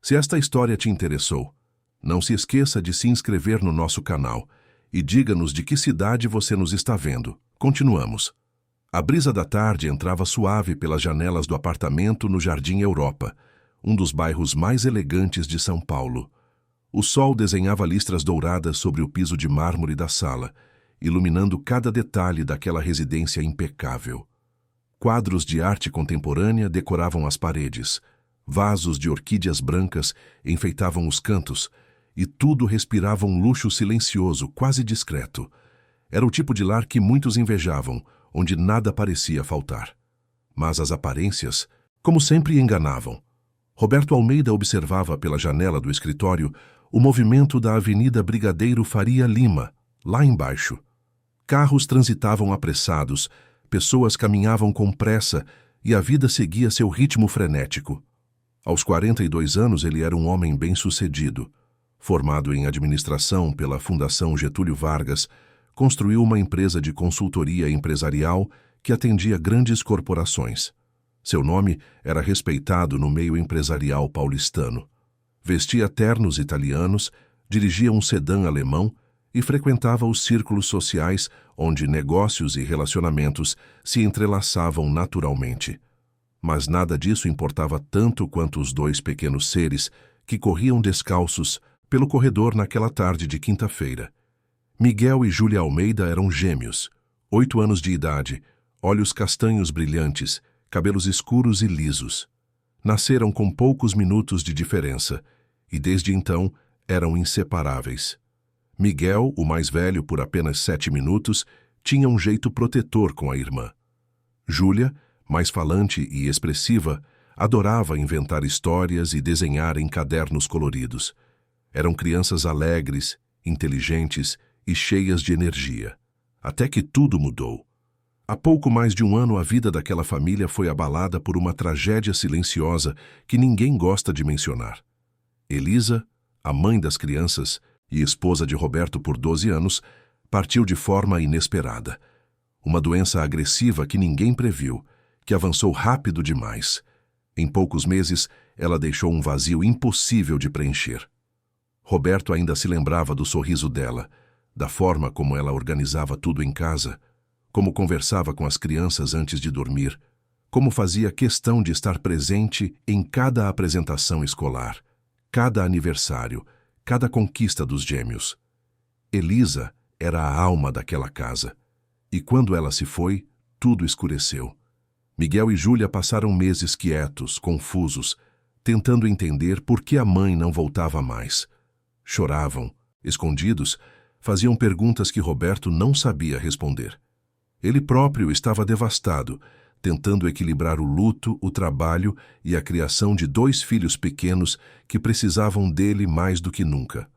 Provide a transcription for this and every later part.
Se esta história te interessou, não se esqueça de se inscrever no nosso canal e diga-nos de que cidade você nos está vendo. Continuamos. A brisa da tarde entrava suave pelas janelas do apartamento no Jardim Europa, um dos bairros mais elegantes de São Paulo. O sol desenhava listras douradas sobre o piso de mármore da sala, iluminando cada detalhe daquela residência impecável. Quadros de arte contemporânea decoravam as paredes, vasos de orquídeas brancas enfeitavam os cantos, e tudo respirava um luxo silencioso, quase discreto. Era o tipo de lar que muitos invejavam, onde nada parecia faltar. Mas as aparências, como sempre, enganavam. Roberto Almeida observava pela janela do escritório o movimento da Avenida Brigadeiro Faria Lima, lá embaixo. Carros transitavam apressados, pessoas caminhavam com pressa e a vida seguia seu ritmo frenético. Aos 42 anos ele era um homem bem-sucedido. Formado em administração pela Fundação Getúlio Vargas, construiu uma empresa de consultoria empresarial que atendia grandes corporações. Seu nome era respeitado no meio empresarial paulistano. Vestia ternos italianos, dirigia um sedã alemão e frequentava os círculos sociais onde negócios e relacionamentos se entrelaçavam naturalmente. Mas nada disso importava tanto quanto os dois pequenos seres que corriam descalços pelo corredor naquela tarde de quinta-feira. Miguel e Júlia Almeida eram gêmeos, 8 anos de idade, olhos castanhos brilhantes, cabelos escuros e lisos. Nasceram com poucos minutos de diferença e, desde então, eram inseparáveis. Miguel, o mais velho por apenas 7 minutos, tinha um jeito protetor com a irmã. Júlia, mais falante e expressiva, adorava inventar histórias e desenhar em cadernos coloridos. Eram crianças alegres, inteligentes e cheias de energia. Até que tudo mudou. Há pouco mais de um ano a vida daquela família foi abalada por uma tragédia silenciosa que ninguém gosta de mencionar. Elisa, a mãe das crianças e esposa de Roberto por 12 anos, partiu de forma inesperada. Uma doença agressiva que ninguém previu, que avançou rápido demais. Em poucos meses, ela deixou um vazio impossível de preencher. Roberto ainda se lembrava do sorriso dela, da forma como ela organizava tudo em casa, como conversava com as crianças antes de dormir, como fazia questão de estar presente em cada apresentação escolar, cada aniversário, cada conquista dos gêmeos. Elisa era a alma daquela casa, e quando ela se foi, tudo escureceu. Miguel e Júlia passaram meses quietos, confusos, tentando entender por que a mãe não voltava mais. Choravam, escondidos, faziam perguntas que Roberto não sabia responder. Ele próprio estava devastado, tentando equilibrar o luto, o trabalho e a criação de 2 filhos pequenos que precisavam dele mais do que nunca.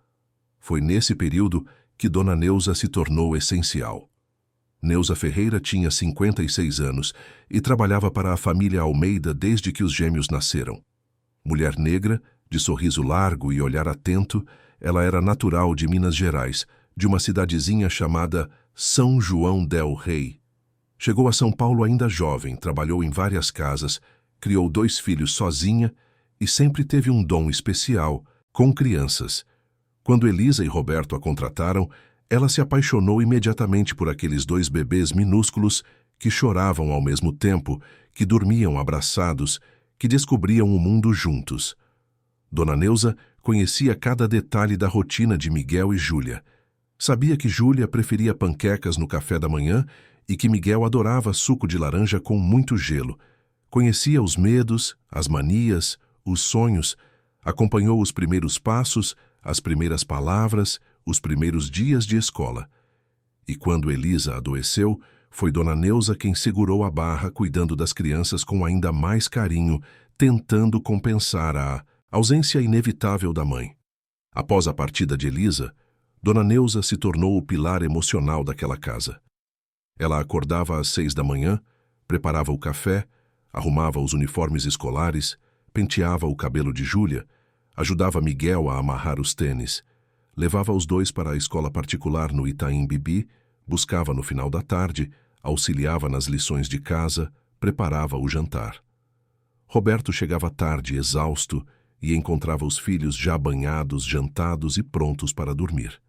Foi nesse período que Dona Neuza se tornou essencial. Neuza Ferreira tinha 56 anos e trabalhava para a família Almeida desde que os gêmeos nasceram. Mulher negra, de sorriso largo e olhar atento, ela era natural de Minas Gerais, de uma cidadezinha chamada São João del Rei. Chegou a São Paulo ainda jovem, trabalhou em várias casas, criou 2 filhos sozinha e sempre teve um dom especial com crianças. Quando Elisa e Roberto a contrataram, ela se apaixonou imediatamente por aqueles 2 bebês minúsculos que choravam ao mesmo tempo, que dormiam abraçados, que descobriam o mundo juntos. Dona Neuza conhecia cada detalhe da rotina de Miguel e Júlia. Sabia que Júlia preferia panquecas no café da manhã e que Miguel adorava suco de laranja com muito gelo. Conhecia os medos, as manias, os sonhos, acompanhou os primeiros passos, as primeiras palavras, os primeiros dias de escola. E quando Elisa adoeceu, foi Dona Neuza quem segurou a barra, cuidando das crianças com ainda mais carinho, tentando compensar a ausência inevitável da mãe. Após a partida de Elisa, Dona Neuza se tornou o pilar emocional daquela casa. Ela acordava às 6 da manhã, preparava o café, arrumava os uniformes escolares, penteava o cabelo de Júlia, ajudava Miguel a amarrar os tênis, levava os 2 para a escola particular no Itaim Bibi, buscava no final da tarde, auxiliava nas lições de casa, preparava o jantar. Roberto chegava tarde, exausto, e encontrava os filhos já banhados, jantados e prontos para dormir.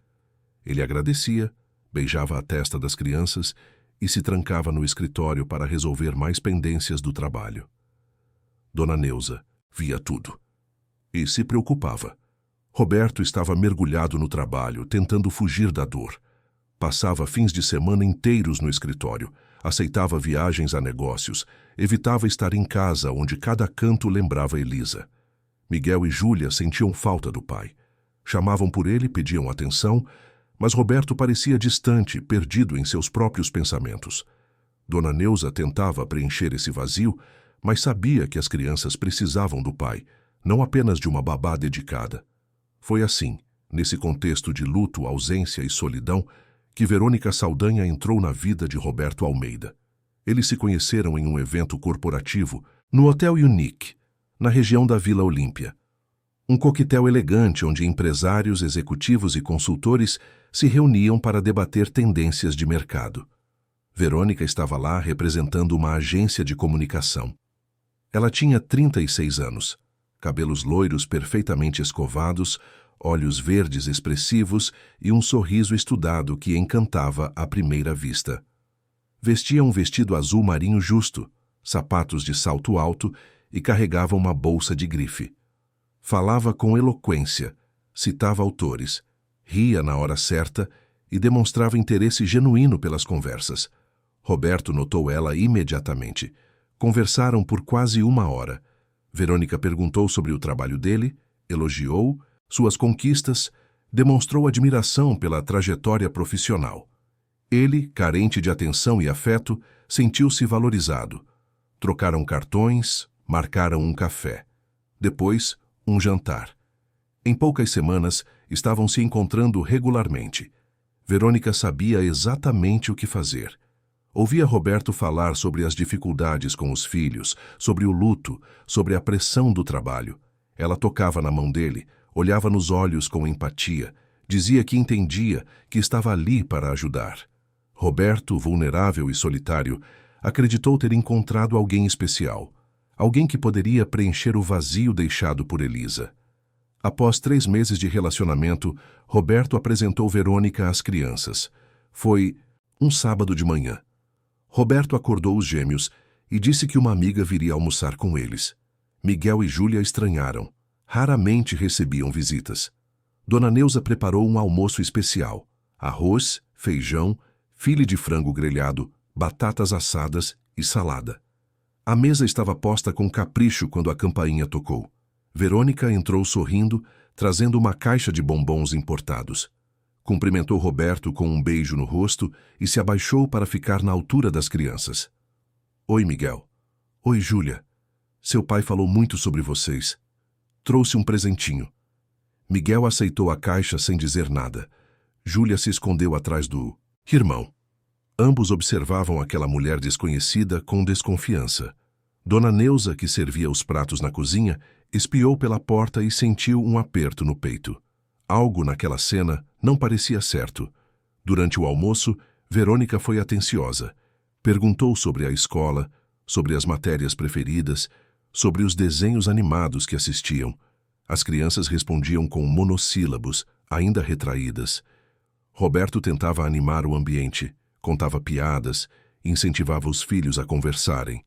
Ele agradecia, beijava a testa das crianças e se trancava no escritório para resolver mais pendências do trabalho. Dona Neuza via tudo e se preocupava. Roberto estava mergulhado no trabalho, tentando fugir da dor. Passava fins de semana inteiros no escritório, aceitava viagens a negócios, evitava estar em casa, onde cada canto lembrava Elisa. Miguel e Júlia sentiam falta do pai. Chamavam por ele, pediam atenção, mas Roberto parecia distante, perdido em seus próprios pensamentos. Dona Neuza tentava preencher esse vazio, mas sabia que as crianças precisavam do pai, não apenas de uma babá dedicada. Foi assim, nesse contexto de luto, ausência e solidão, que Verônica Saldanha entrou na vida de Roberto Almeida. Eles se conheceram em um evento corporativo no Hotel Unique, na região da Vila Olímpia. Um coquetel elegante onde empresários, executivos e consultores se reuniam para debater tendências de mercado. Verônica estava lá representando uma agência de comunicação. Ela tinha 36 anos, cabelos loiros perfeitamente escovados, olhos verdes expressivos e um sorriso estudado que encantava à primeira vista. Vestia um vestido azul marinho justo, sapatos de salto alto e carregava uma bolsa de grife. Falava com eloquência, citava autores, ria na hora certa e demonstrava interesse genuíno pelas conversas. Roberto notou ela imediatamente. Conversaram por quase 1 hora. Verônica perguntou sobre o trabalho dele, elogiou suas conquistas, demonstrou admiração pela trajetória profissional. Ele, carente de atenção e afeto, sentiu-se valorizado. Trocaram cartões, marcaram um café. Depois, um jantar. Em poucas semanas, estavam se encontrando regularmente. Verônica sabia exatamente o que fazer. Ouvia Roberto falar sobre as dificuldades com os filhos, sobre o luto, sobre a pressão do trabalho. Ela tocava na mão dele, olhava nos olhos com empatia, dizia que entendia, que estava ali para ajudar. Roberto, vulnerável e solitário, acreditou ter encontrado alguém especial, alguém que poderia preencher o vazio deixado por Elisa. Após 3 meses de relacionamento, Roberto apresentou Verônica às crianças. Foi um sábado de manhã. Roberto acordou os gêmeos e disse que uma amiga viria almoçar com eles. Miguel e Júlia estranharam. Raramente recebiam visitas. Dona Neuza preparou um almoço especial. Arroz, feijão, filé de frango grelhado, batatas assadas e salada. A mesa estava posta com capricho quando a campainha tocou. Verônica entrou sorrindo, trazendo uma caixa de bombons importados. Cumprimentou Roberto com um beijo no rosto e se abaixou para ficar na altura das crianças. Oi, Miguel. Oi, Júlia. Seu pai falou muito sobre vocês. Trouxe um presentinho. Miguel aceitou a caixa sem dizer nada. Júlia se escondeu atrás do irmão. Ambos observavam aquela mulher desconhecida com desconfiança. Dona Neuza, que servia os pratos na cozinha, espiou pela porta e sentiu um aperto no peito. Algo naquela cena não parecia certo. Durante o almoço, Verônica foi atenciosa. Perguntou sobre a escola, sobre as matérias preferidas, sobre os desenhos animados que assistiam. As crianças respondiam com monossílabos, ainda retraídas. Roberto tentava animar o ambiente, contava piadas, incentivava os filhos a conversarem.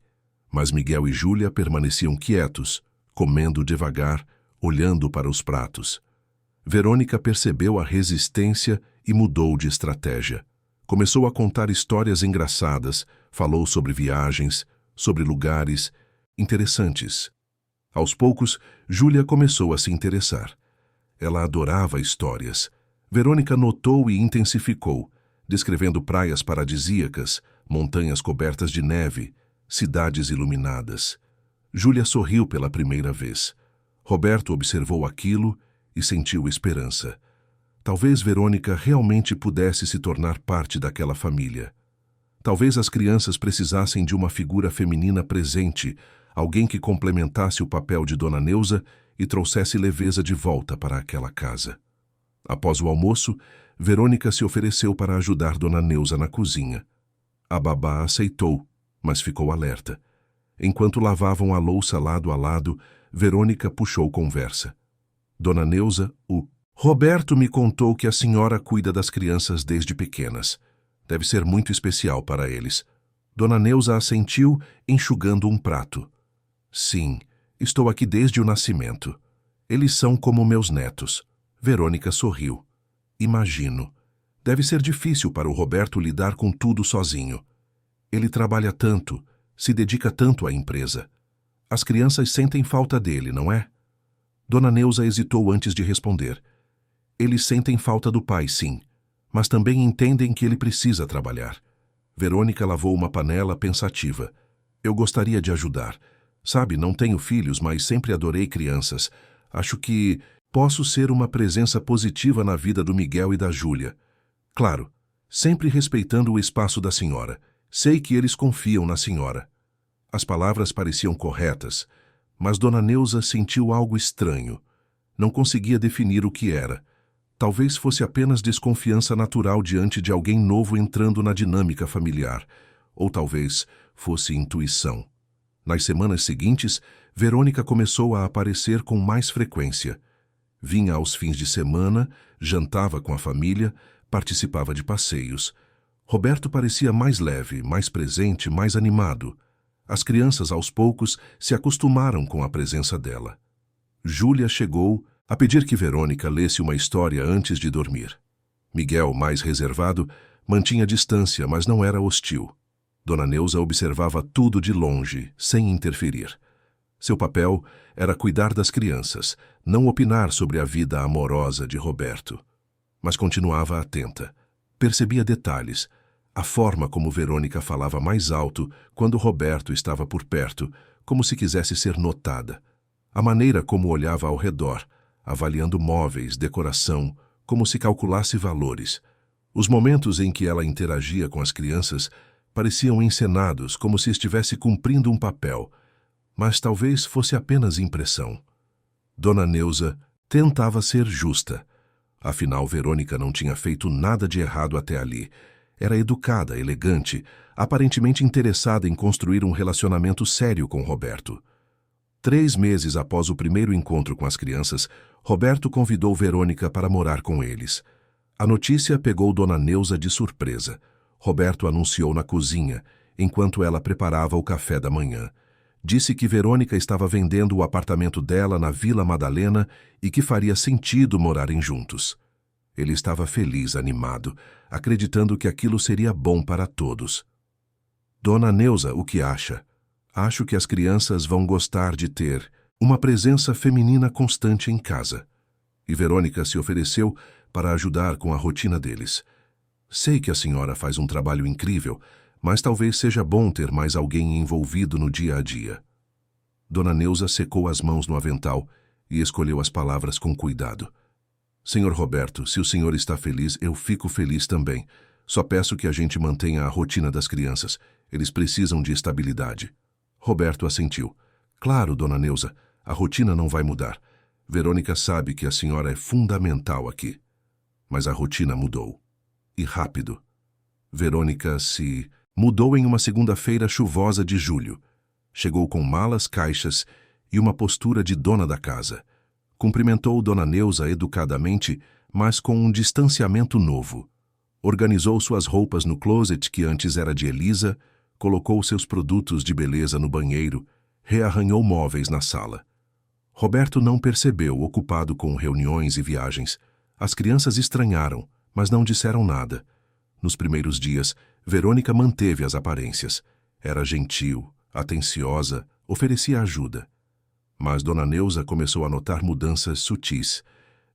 Mas Miguel e Júlia permaneciam quietos, comendo devagar, olhando para os pratos. Verônica percebeu a resistência e mudou de estratégia. Começou a contar histórias engraçadas, falou sobre viagens, sobre lugares interessantes. Aos poucos, Júlia começou a se interessar. Ela adorava histórias. Verônica notou e intensificou, descrevendo praias paradisíacas, montanhas cobertas de neve, cidades iluminadas. Júlia sorriu pela primeira vez. Roberto observou aquilo e sentiu esperança. Talvez Verônica realmente pudesse se tornar parte daquela família. Talvez as crianças precisassem de uma figura feminina presente, alguém que complementasse o papel de Dona Neuza e trouxesse leveza de volta para aquela casa. Após o almoço, Verônica se ofereceu para ajudar Dona Neuza na cozinha. A babá aceitou, mas ficou alerta. Enquanto lavavam a louça lado a lado, Verônica puxou conversa. Dona Neuza, Roberto me contou que a senhora cuida das crianças desde pequenas. Deve ser muito especial para eles. Dona Neuza assentiu, enxugando um prato. Sim, estou aqui desde o nascimento. Eles são como meus netos. Verônica sorriu. Imagino. Deve ser difícil para o Roberto lidar com tudo sozinho. Ele trabalha tanto, se dedica tanto à empresa. As crianças sentem falta dele, não é? Dona Neuza hesitou antes de responder. Eles sentem falta do pai, sim, mas também entendem que ele precisa trabalhar. Verônica lavou uma panela pensativa. Eu gostaria de ajudar. Sabe, não tenho filhos, mas sempre adorei crianças. Acho que posso ser uma presença positiva na vida do Miguel e da Júlia. Claro, sempre respeitando o espaço da senhora. Sei que eles confiam na senhora. As palavras pareciam corretas, mas Dona Neuza sentiu algo estranho. Não conseguia definir o que era. Talvez fosse apenas desconfiança natural diante de alguém novo entrando na dinâmica familiar. Ou talvez fosse intuição. Nas semanas seguintes, Verônica começou a aparecer com mais frequência. Vinha aos fins de semana, jantava com a família, participava de passeios. Roberto parecia mais leve, mais presente, mais animado. As crianças, aos poucos, se acostumaram com a presença dela. Júlia chegou a pedir que Verônica lesse uma história antes de dormir. Miguel, mais reservado, mantinha distância, mas não era hostil. Dona Neuza observava tudo de longe, sem interferir. Seu papel era cuidar das crianças, não opinar sobre a vida amorosa de Roberto. Mas continuava atenta. Percebia detalhes, a forma como Verônica falava mais alto quando Roberto estava por perto, como se quisesse ser notada. A maneira como olhava ao redor, avaliando móveis, decoração, como se calculasse valores. Os momentos em que ela interagia com as crianças pareciam encenados, como se estivesse cumprindo um papel, mas talvez fosse apenas impressão. Dona Neuza tentava ser justa. Afinal, Verônica não tinha feito nada de errado até ali. Era educada, elegante, aparentemente interessada em construir um relacionamento sério com Roberto. 3 meses após o primeiro encontro com as crianças, Roberto convidou Verônica para morar com eles. A notícia pegou Dona Neuza de surpresa. Roberto anunciou na cozinha, enquanto ela preparava o café da manhã. Disse que Verônica estava vendendo o apartamento dela na Vila Madalena e que faria sentido morarem juntos. Ele estava feliz, animado, acreditando que aquilo seria bom para todos. Dona Neuza, o que acha? Acho que as crianças vão gostar de ter uma presença feminina constante em casa. E Verônica se ofereceu para ajudar com a rotina deles. Sei que a senhora faz um trabalho incrível, mas talvez seja bom ter mais alguém envolvido no dia a dia. Dona Neuza secou as mãos no avental e escolheu as palavras com cuidado. Senhor Roberto, se o senhor está feliz, eu fico feliz também. Só peço que a gente mantenha a rotina das crianças. Eles precisam de estabilidade. Roberto assentiu. Claro, Dona Neuza, a rotina não vai mudar. Verônica sabe que a senhora é fundamental aqui. Mas a rotina mudou. E rápido. Verônica se mudou em uma segunda-feira chuvosa de julho. Chegou com malas, caixas e uma postura de dona da casa. Cumprimentou Dona Neuza educadamente, mas com um distanciamento novo. Organizou suas roupas no closet que antes era de Elisa, colocou seus produtos de beleza no banheiro, rearranhou móveis na sala. Roberto não percebeu, ocupado com reuniões e viagens. As crianças estranharam, mas não disseram nada. Nos primeiros dias, Verônica manteve as aparências. Era gentil, atenciosa, oferecia ajuda. Mas Dona Neuza começou a notar mudanças sutis.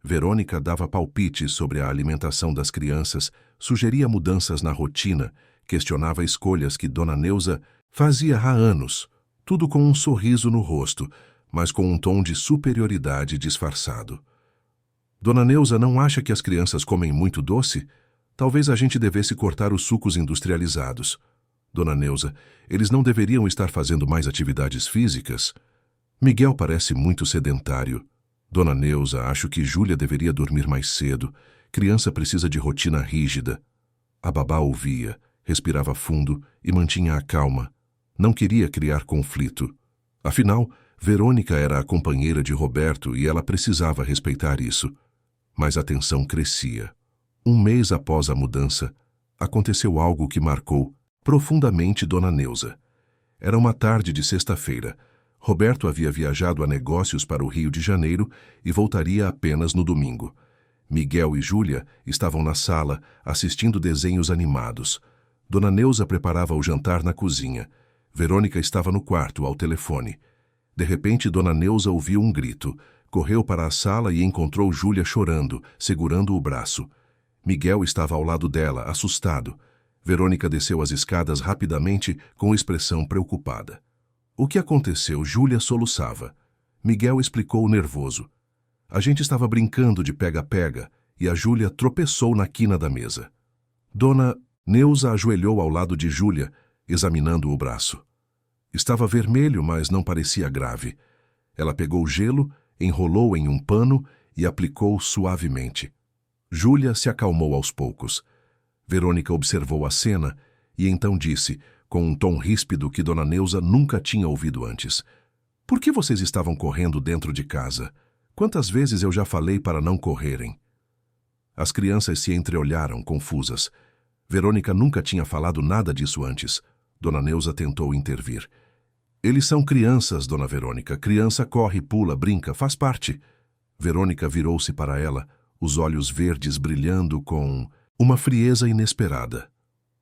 Verônica dava palpites sobre a alimentação das crianças, sugeria mudanças na rotina, questionava escolhas que Dona Neuza fazia há anos, tudo com um sorriso no rosto, mas com um tom de superioridade disfarçado. Dona Neuza não acha que as crianças comem muito doce? Talvez a gente devesse cortar os sucos industrializados. Dona Neuza, eles não deveriam estar fazendo mais atividades físicas? Miguel parece muito sedentário. Dona Neuza, acho que Júlia deveria dormir mais cedo. Criança precisa de rotina rígida. A babá ouvia, respirava fundo e mantinha a calma. Não queria criar conflito. Afinal, Verônica era a companheira de Roberto e ela precisava respeitar isso. Mas a tensão crescia. Um mês após a mudança, aconteceu algo que marcou profundamente Dona Neuza. Era uma tarde de sexta-feira. Roberto havia viajado a negócios para o Rio de Janeiro e voltaria apenas no domingo. Miguel e Júlia estavam na sala, assistindo desenhos animados. Dona Neuza preparava o jantar na cozinha. Verônica estava no quarto, ao telefone. De repente, Dona Neuza ouviu um grito. Correu para a sala e encontrou Júlia chorando, segurando o braço. Miguel estava ao lado dela, assustado. Verônica desceu as escadas rapidamente, com expressão preocupada. O que aconteceu? Júlia soluçava. Miguel explicou nervoso. A gente estava brincando de pega-pega e a Júlia tropeçou na quina da mesa. Dona Neuza ajoelhou ao lado de Júlia, examinando o braço. Estava vermelho, mas não parecia grave. Ela pegou gelo, enrolou em um pano e aplicou suavemente. Júlia se acalmou aos poucos. Verônica observou a cena e então disse, com um tom ríspido que Dona Neuza nunca tinha ouvido antes: "Por que vocês estavam correndo dentro de casa? Quantas vezes eu já falei para não correrem?" As crianças se entreolharam, confusas. Verônica nunca tinha falado nada disso antes. Dona Neuza tentou intervir. "Eles são crianças, Dona Verônica. Criança corre, pula, brinca, faz parte." Verônica virou-se para ela, os olhos verdes brilhando com uma frieza inesperada.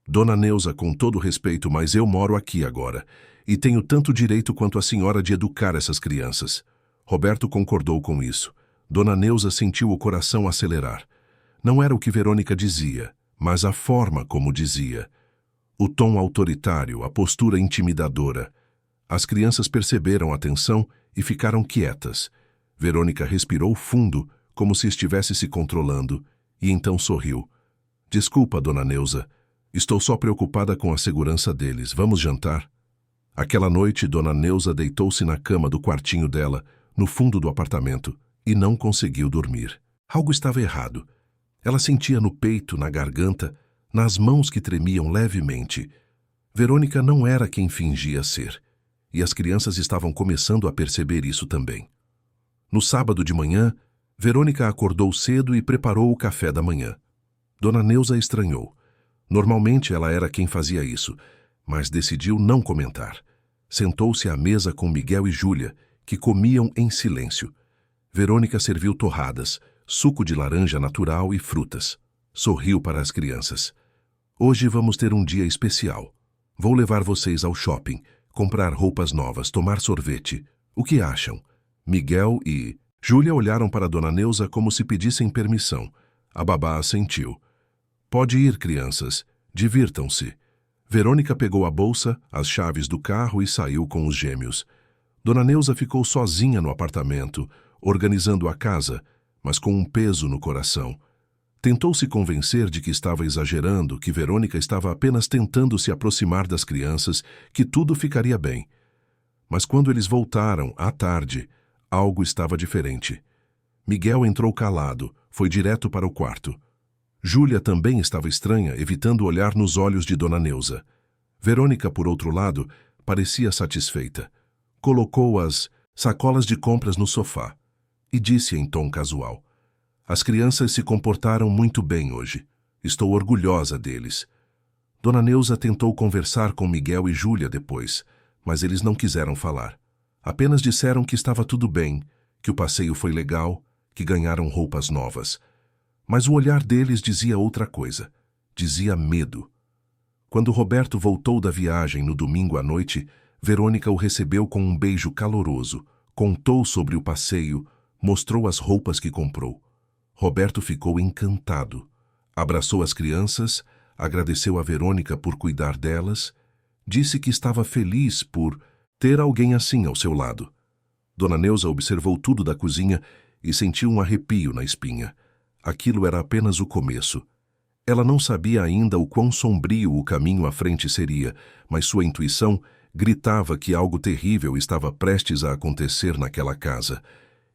"Dona Neuza, com todo respeito, mas eu moro aqui agora, e tenho tanto direito quanto a senhora de educar essas crianças." Roberto concordou com isso. Dona Neuza sentiu o coração acelerar. Não era o que Verônica dizia, mas a forma como dizia. O tom autoritário, a postura intimidadora. As crianças perceberam a tensão e ficaram quietas. Verônica respirou fundo, como se estivesse se controlando, e então sorriu. "Desculpa, Dona Neuza. Estou só preocupada com a segurança deles. Vamos jantar?" Aquela noite, Dona Neuza deitou-se na cama do quartinho dela, no fundo do apartamento, e não conseguiu dormir. Algo estava errado. Ela sentia no peito, na garganta, nas mãos que tremiam levemente. Verônica não era quem fingia ser, e as crianças estavam começando a perceber isso também. No sábado de manhã, Verônica acordou cedo e preparou o café da manhã. Dona Neuza estranhou. Normalmente ela era quem fazia isso, mas decidiu não comentar. Sentou-se à mesa com Miguel e Júlia, que comiam em silêncio. Verônica serviu torradas, suco de laranja natural e frutas. Sorriu para as crianças. "Hoje vamos ter um dia especial. Vou levar vocês ao shopping, comprar roupas novas, tomar sorvete. O que acham?" Miguel e Júlia olharam para Dona Neuza como se pedissem permissão. A babá assentiu. "Pode ir, crianças. Divirtam-se." Verônica pegou a bolsa, as chaves do carro e saiu com os gêmeos. Dona Neuza ficou sozinha no apartamento, organizando a casa, mas com um peso no coração. Tentou se convencer de que estava exagerando, que Verônica estava apenas tentando se aproximar das crianças, que tudo ficaria bem. Mas quando eles voltaram, à tarde, algo estava diferente. Miguel entrou calado, foi direto para o quarto. Júlia também estava estranha, evitando olhar nos olhos de Dona Neuza. Verônica, por outro lado, parecia satisfeita. Colocou as sacolas de compras no sofá e disse em tom casual: "As crianças se comportaram muito bem hoje. Estou orgulhosa deles." Dona Neuza tentou conversar com Miguel e Júlia depois, mas eles não quiseram falar. Apenas disseram que estava tudo bem, que o passeio foi legal, que ganharam roupas novas. Mas o olhar deles dizia outra coisa. Dizia medo. Quando Roberto voltou da viagem no domingo à noite, Verônica o recebeu com um beijo caloroso, contou sobre o passeio, mostrou as roupas que comprou. Roberto ficou encantado. Abraçou as crianças, agradeceu a Verônica por cuidar delas, disse que estava feliz por ter alguém assim ao seu lado. Dona Neuza observou tudo da cozinha e sentiu um arrepio na espinha. Aquilo era apenas o começo. Ela não sabia ainda o quão sombrio o caminho à frente seria, mas sua intuição gritava que algo terrível estava prestes a acontecer naquela casa.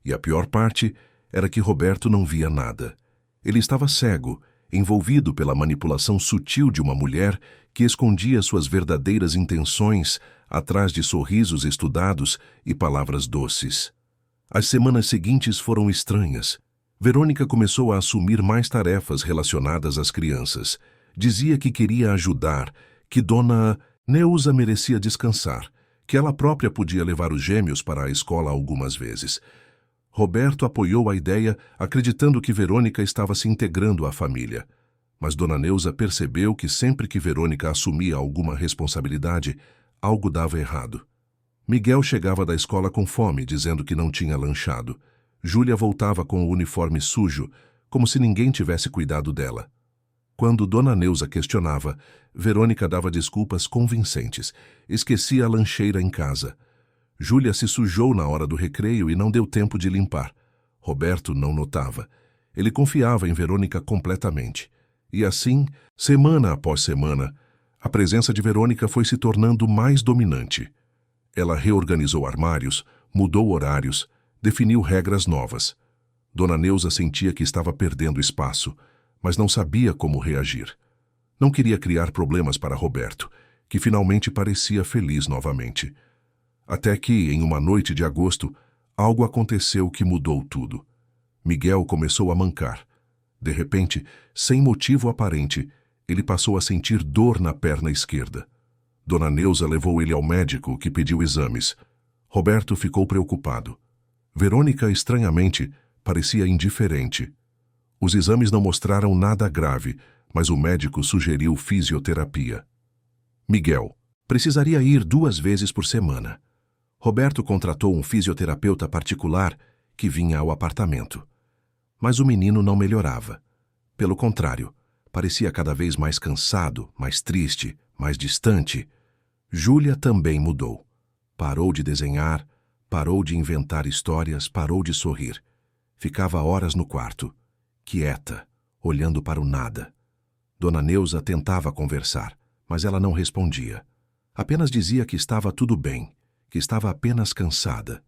E a pior parte era que Roberto não via nada. Ele estava cego envolvido pela manipulação sutil de uma mulher que escondia suas verdadeiras intenções atrás de sorrisos estudados e palavras doces. As semanas seguintes foram estranhas. Verônica começou a assumir mais tarefas relacionadas às crianças. Dizia que queria ajudar, que Dona Neuza merecia descansar, que ela própria podia levar os gêmeos para a escola algumas vezes. Roberto apoiou a ideia, acreditando que Verônica estava se integrando à família. Mas Dona Neuza percebeu que sempre que Verônica assumia alguma responsabilidade, algo dava errado. Miguel chegava da escola com fome, dizendo que não tinha lanchado. Júlia voltava com o uniforme sujo, como se ninguém tivesse cuidado dela. Quando Dona Neuza questionava, Verônica dava desculpas convincentes. Esquecia a lancheira em casa. Júlia se sujou na hora do recreio e não deu tempo de limpar. Roberto não notava. Ele confiava em Verônica completamente. E assim, semana após semana, a presença de Verônica foi se tornando mais dominante. Ela reorganizou armários, mudou horários, definiu regras novas. Dona Neuza sentia que estava perdendo espaço, mas não sabia como reagir. Não queria criar problemas para Roberto, que finalmente parecia feliz novamente. Até que, em uma noite de agosto, algo aconteceu que mudou tudo. Miguel começou a mancar. De repente, sem motivo aparente, ele passou a sentir dor na perna esquerda. Dona Neuza levou ele ao médico, que pediu exames. Roberto ficou preocupado. Verônica, estranhamente, parecia indiferente. Os exames não mostraram nada grave, mas o médico sugeriu fisioterapia. Miguel precisaria ir 2 vezes por semana. Roberto contratou um fisioterapeuta particular que vinha ao apartamento. Mas o menino não melhorava. Pelo contrário, parecia cada vez mais cansado, mais triste, mais distante. Júlia também mudou. Parou de desenhar, parou de inventar histórias, parou de sorrir. Ficava horas no quarto, quieta, olhando para o nada. Dona Neuza tentava conversar, mas ela não respondia. Apenas dizia que estava tudo bem, que estava apenas cansada.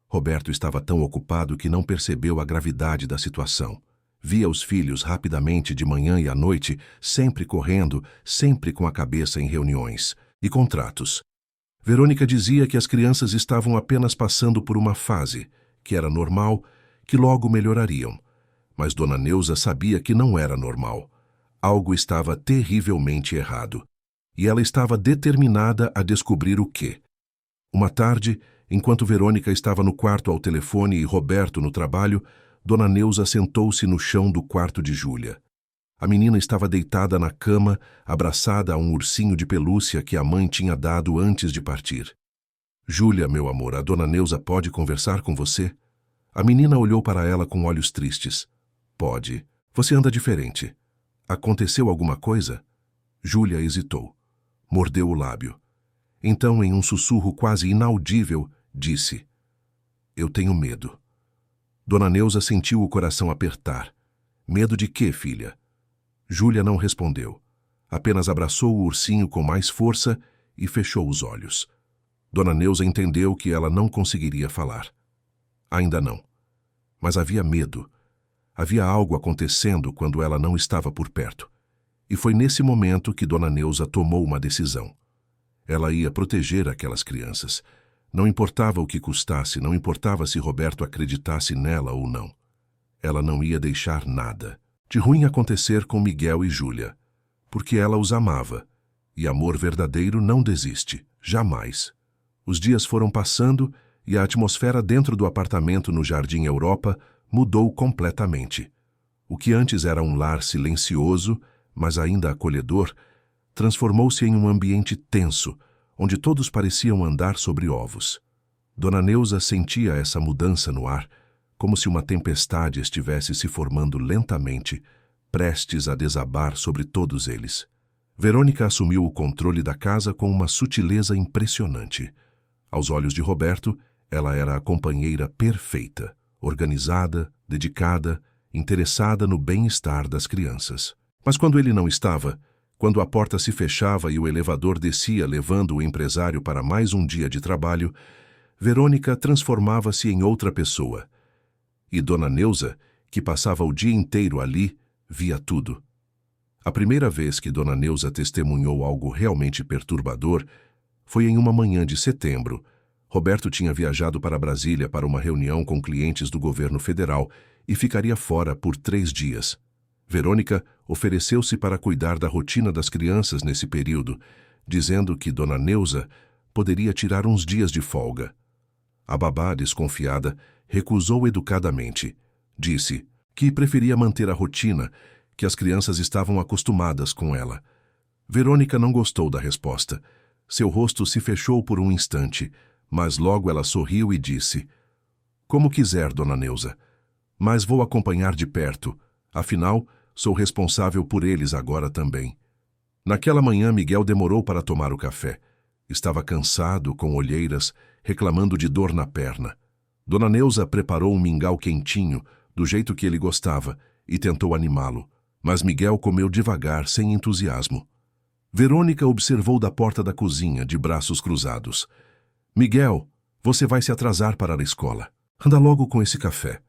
Roberto estava tão ocupado que não percebeu a gravidade da situação. Via os filhos rapidamente de manhã e à noite, sempre correndo, sempre com a cabeça em reuniões e contratos. Verônica dizia que as crianças estavam apenas passando por uma fase, que era normal, que logo melhorariam. Mas Dona Neuza sabia que não era normal. Algo estava terrivelmente errado. E ela estava determinada a descobrir o quê. Uma tarde, enquanto Verônica estava no quarto ao telefone e Roberto no trabalho, Dona Neuza sentou-se no chão do quarto de Júlia. A menina estava deitada na cama, abraçada a um ursinho de pelúcia que a mãe tinha dado antes de partir. Júlia, meu amor, a Dona Neuza pode conversar com você? A menina olhou para ela com olhos tristes. Pode. Você anda diferente. Aconteceu alguma coisa? Júlia hesitou. Mordeu o lábio. Então, em um sussurro quase inaudível, disse: Eu tenho medo. Dona Neuza sentiu o coração apertar. Medo de quê, filha? Júlia não respondeu. Apenas abraçou o ursinho com mais força e fechou os olhos. Dona Neuza entendeu que ela não conseguiria falar. Ainda não. Mas havia medo. Havia algo acontecendo quando ela não estava por perto. E foi nesse momento que Dona Neuza tomou uma decisão. Ela ia proteger aquelas crianças. Não importava o que custasse, não importava se Roberto acreditasse nela ou não. Ela não ia deixar nada de ruim acontecer com Miguel e Júlia, porque ela os amava, e amor verdadeiro não desiste, jamais. Os dias foram passando e a atmosfera dentro do apartamento no Jardim Europa mudou completamente. O que antes era um lar silencioso, mas ainda acolhedor, transformou-se em um ambiente tenso, onde todos pareciam andar sobre ovos. Dona Neuza sentia essa mudança no ar, como se uma tempestade estivesse se formando lentamente, prestes a desabar sobre todos eles. Verônica assumiu o controle da casa com uma sutileza impressionante. Aos olhos de Roberto, ela era a companheira perfeita, organizada, dedicada, interessada no bem-estar das crianças. Mas quando ele não estava, quando a porta se fechava e o elevador descia levando o empresário para mais um dia de trabalho, Verônica transformava-se em outra pessoa. E Dona Neuza, que passava o dia inteiro ali, via tudo. A primeira vez que Dona Neuza testemunhou algo realmente perturbador foi em uma manhã de setembro. Roberto tinha viajado para Brasília para uma reunião com clientes do governo federal e ficaria fora por 3 dias. Verônica ofereceu-se para cuidar da rotina das crianças nesse período, dizendo que Dona Neuza poderia tirar uns dias de folga. A babá, desconfiada, recusou educadamente. Disse que preferia manter a rotina, que as crianças estavam acostumadas com ela. Verônica não gostou da resposta. Seu rosto se fechou por um instante, mas logo ela sorriu e disse: "Como quiser, Dona Neuza, mas vou acompanhar de perto, afinal, sou responsável por eles agora também." Naquela manhã, Miguel demorou para tomar o café. Estava cansado, com olheiras, reclamando de dor na perna. Dona Neuza preparou um mingau quentinho, do jeito que ele gostava, e tentou animá-lo, mas Miguel comeu devagar, sem entusiasmo. Verônica observou da porta da cozinha, de braços cruzados. "Miguel, você vai se atrasar para a escola. Anda logo com esse café."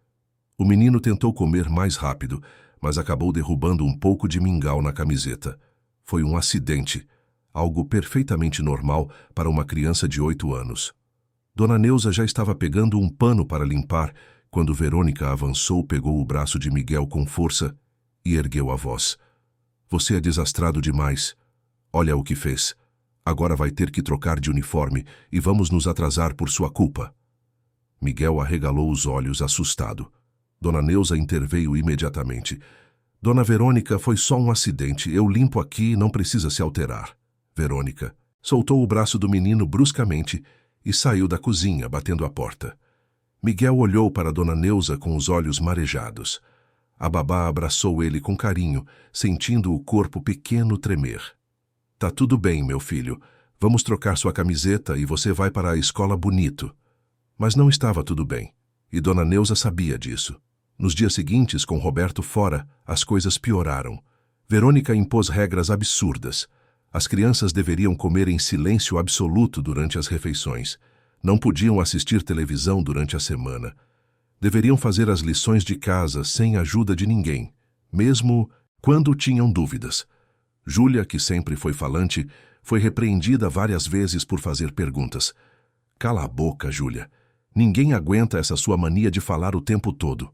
O menino tentou comer mais rápido, mas acabou derrubando um pouco de mingau na camiseta. Foi um acidente, algo perfeitamente normal para uma criança de 8 anos. Dona Neuza já estava pegando um pano para limpar, quando Verônica avançou, pegou o braço de Miguel com força e ergueu a voz. "Você é desastrado demais. Olha o que fez. Agora vai ter que trocar de uniforme e vamos nos atrasar por sua culpa." Miguel arregalou os olhos, assustado. Dona Neuza interveio imediatamente. "Dona Verônica, foi só um acidente. Eu limpo aqui e não precisa se alterar." Verônica soltou o braço do menino bruscamente e saiu da cozinha, batendo a porta. Miguel olhou para Dona Neuza com os olhos marejados. A babá abraçou ele com carinho, sentindo o corpo pequeno tremer. "Tá tudo bem, meu filho. Vamos trocar sua camiseta e você vai para a escola bonito." Mas não estava tudo bem, e Dona Neuza sabia disso. Nos dias seguintes, com Roberto fora, as coisas pioraram. Verônica impôs regras absurdas. As crianças deveriam comer em silêncio absoluto durante as refeições. Não podiam assistir televisão durante a semana. Deveriam fazer as lições de casa sem ajuda de ninguém, mesmo quando tinham dúvidas. Júlia, que sempre foi falante, foi repreendida várias vezes por fazer perguntas. "Cala a boca, Júlia. Ninguém aguenta essa sua mania de falar o tempo todo."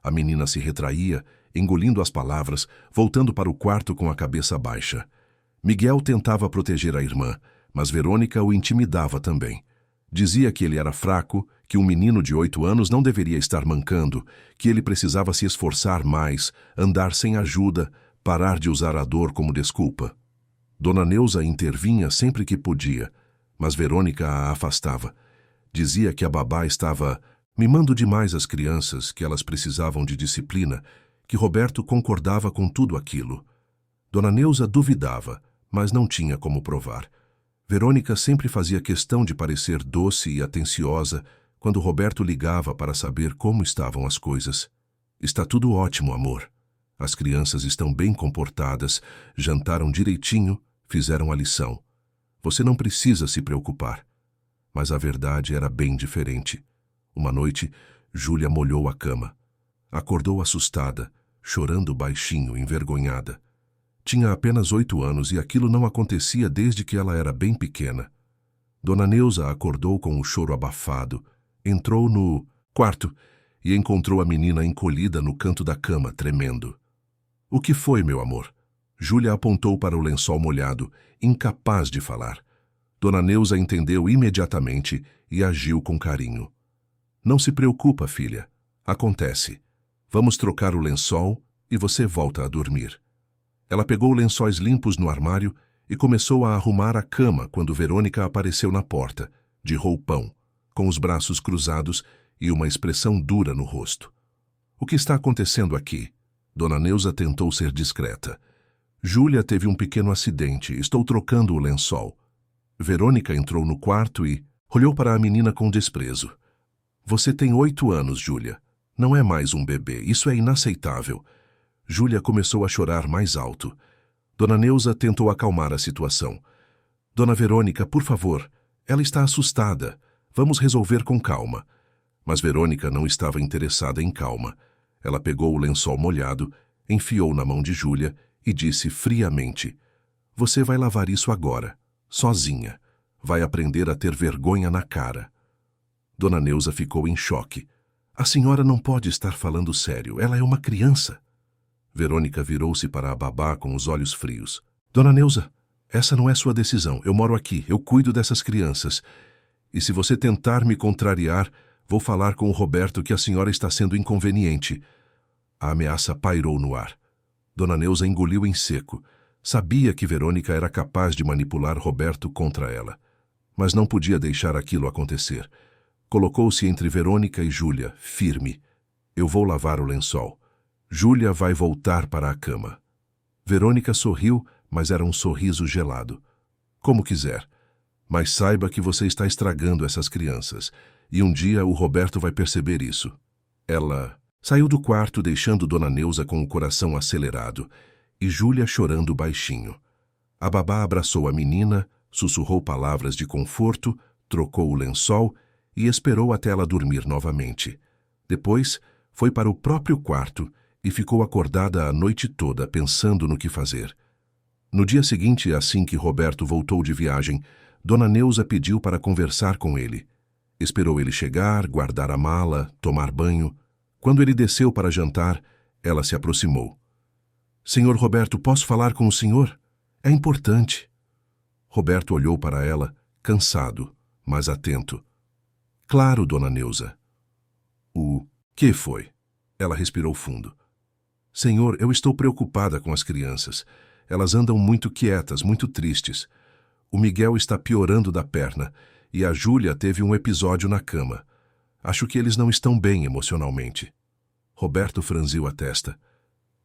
A menina se retraía, engolindo as palavras, voltando para o quarto com a cabeça baixa. Miguel tentava proteger a irmã, mas Verônica o intimidava também. Dizia que ele era fraco, que um menino de 8 anos não deveria estar mancando, que ele precisava se esforçar mais, andar sem ajuda, parar de usar a dor como desculpa. Dona Neuza intervinha sempre que podia, mas Verônica a afastava. Dizia que a babá estava mimando demais as crianças, que elas precisavam de disciplina, que Roberto concordava com tudo aquilo. Dona Neuza duvidava, mas não tinha como provar. Verônica sempre fazia questão de parecer doce e atenciosa quando Roberto ligava para saber como estavam as coisas. "Está tudo ótimo, amor. As crianças estão bem comportadas, jantaram direitinho, fizeram a lição. Você não precisa se preocupar." Mas a verdade era bem diferente. Uma noite, Júlia molhou a cama. Acordou assustada, chorando baixinho, envergonhada. Tinha apenas 8 anos e aquilo não acontecia desde que ela era bem pequena. Dona Neuza acordou com o choro abafado, entrou no quarto e encontrou a menina encolhida no canto da cama, tremendo. "O que foi, meu amor?" Júlia apontou para o lençol molhado, incapaz de falar. Dona Neuza entendeu imediatamente e agiu com carinho. "Não se preocupa, filha. Acontece. Vamos trocar o lençol e você volta a dormir." Ela pegou lençóis limpos no armário e começou a arrumar a cama quando Verônica apareceu na porta, de roupão, com os braços cruzados e uma expressão dura no rosto. "O que está acontecendo aqui?" Dona Neuza tentou ser discreta. "Júlia teve um pequeno acidente. Estou trocando o lençol." Verônica entrou no quarto e olhou para a menina com desprezo. "Você tem 8 anos, Júlia. Não é mais um bebê. Isso é inaceitável." Júlia começou a chorar mais alto. Dona Neuza tentou acalmar a situação. "Dona Verônica, por favor. Ela está assustada. Vamos resolver com calma." Mas Verônica não estava interessada em calma. Ela pegou o lençol molhado, enfiou na mão de Júlia e disse friamente: "Você vai lavar isso agora, sozinha. Vai aprender a ter vergonha na cara." Dona Neuza ficou em choque. "A senhora não pode estar falando sério, ela é uma criança." Verônica virou-se para a babá com os olhos frios. "Dona Neuza, essa não é sua decisão. Eu moro aqui, eu cuido dessas crianças. E se você tentar me contrariar, vou falar com o Roberto que a senhora está sendo inconveniente." A ameaça pairou no ar. Dona Neuza engoliu em seco. Sabia que Verônica era capaz de manipular Roberto contra ela. Mas não podia deixar aquilo acontecer. Colocou-se entre Verônica e Júlia, firme. "Eu vou lavar o lençol. Júlia vai voltar para a cama." Verônica sorriu, mas era um sorriso gelado. "Como quiser. Mas saiba que você está estragando essas crianças. E um dia o Roberto vai perceber isso." Ela saiu do quarto, deixando Dona Neuza com o coração acelerado e Júlia chorando baixinho. A babá abraçou a menina, sussurrou palavras de conforto, trocou o lençol e esperou até ela dormir novamente. Depois, foi para o próprio quarto e ficou acordada a noite toda pensando no que fazer. No dia seguinte, assim que Roberto voltou de viagem, Dona Neuza pediu para conversar com ele. Esperou ele chegar, guardar a mala, tomar banho. Quando ele desceu para jantar, ela se aproximou. "Senhor Roberto, posso falar com o senhor? É importante." Roberto olhou para ela, cansado, mas atento. "Claro, Dona Neuza." "O que foi?" Ela respirou fundo. "Senhor, eu estou preocupada com as crianças. Elas andam muito quietas, muito tristes. O Miguel está piorando da perna e a Júlia teve um episódio na cama. Acho que eles não estão bem emocionalmente." Roberto franziu a testa.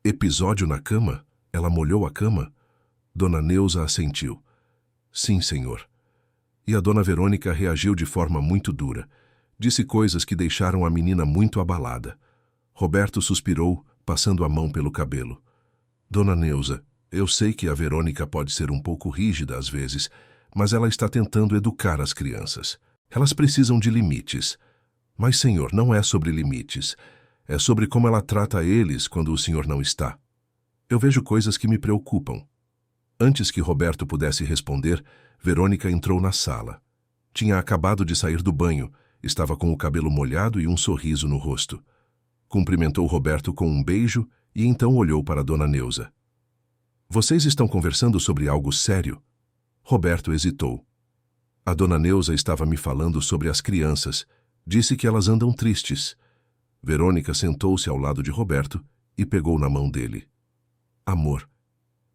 "Episódio na cama? Ela molhou a cama?" Dona Neuza assentiu. "Sim, senhor." E a dona Verônica reagiu de forma muito dura. Disse coisas que deixaram a menina muito abalada. Roberto suspirou, passando a mão pelo cabelo. "Dona Neuza, eu sei que a Verônica pode ser um pouco rígida às vezes, mas ela está tentando educar as crianças. Elas precisam de limites. Mas, senhor, não é sobre limites. É sobre como ela trata eles quando o senhor não está. Eu vejo coisas que me preocupam." Antes que Roberto pudesse responder, Verônica entrou na sala. Tinha acabado de sair do banho, estava com o cabelo molhado e um sorriso no rosto. Cumprimentou Roberto com um beijo e então olhou para Dona Neuza. "Vocês estão conversando sobre algo sério?" Roberto hesitou. "A Dona Neuza estava me falando sobre as crianças. Disse que elas andam tristes." Verônica sentou-se ao lado de Roberto e pegou na mão dele. "Amor,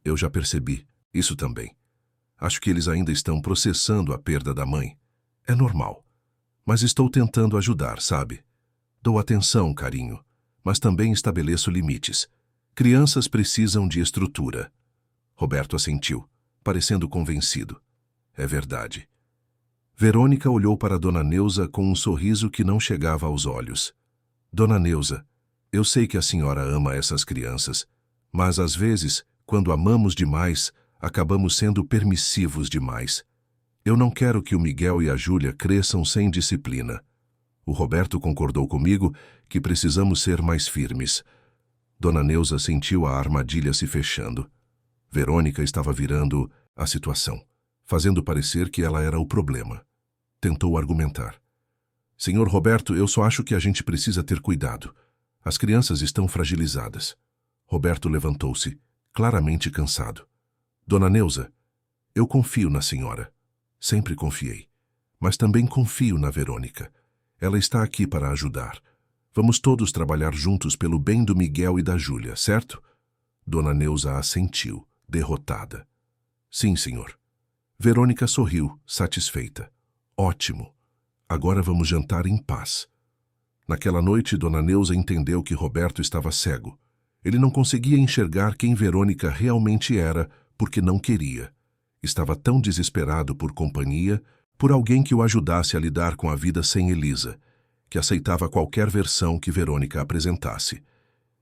eu já percebi, isso também. Acho que eles ainda estão processando a perda da mãe. É normal. Mas estou tentando ajudar, sabe? Dou atenção, carinho, mas também estabeleço limites. Crianças precisam de estrutura." Roberto assentiu, parecendo convencido. "É verdade." Verônica olhou para Dona Neuza com um sorriso que não chegava aos olhos. "Dona Neuza, eu sei que a senhora ama essas crianças, mas às vezes, quando amamos demais, acabamos sendo permissivos demais. Eu não quero que o Miguel e a Júlia cresçam sem disciplina." O Roberto concordou comigo que precisamos ser mais firmes. Dona Neuza sentiu a armadilha se fechando. Verônica estava virando a situação, fazendo parecer que ela era o problema. Tentou argumentar. "Senhor Roberto, eu só acho que a gente precisa ter cuidado. As crianças estão fragilizadas." Roberto levantou-se, claramente cansado. "Dona Neuza, eu confio na senhora. Sempre confiei. Mas também confio na Verônica. Ela está aqui para ajudar. Vamos todos trabalhar juntos pelo bem do Miguel e da Júlia, certo?" Dona Neuza assentiu, derrotada. "Sim, senhor." Verônica sorriu, satisfeita. "Ótimo. Agora vamos jantar em paz." Naquela noite, Dona Neuza entendeu que Roberto estava cego. Ele não conseguia enxergar quem Verônica realmente era, porque não queria. Estava tão desesperado por companhia, por alguém que o ajudasse a lidar com a vida sem Elisa, que aceitava qualquer versão que Verônica apresentasse.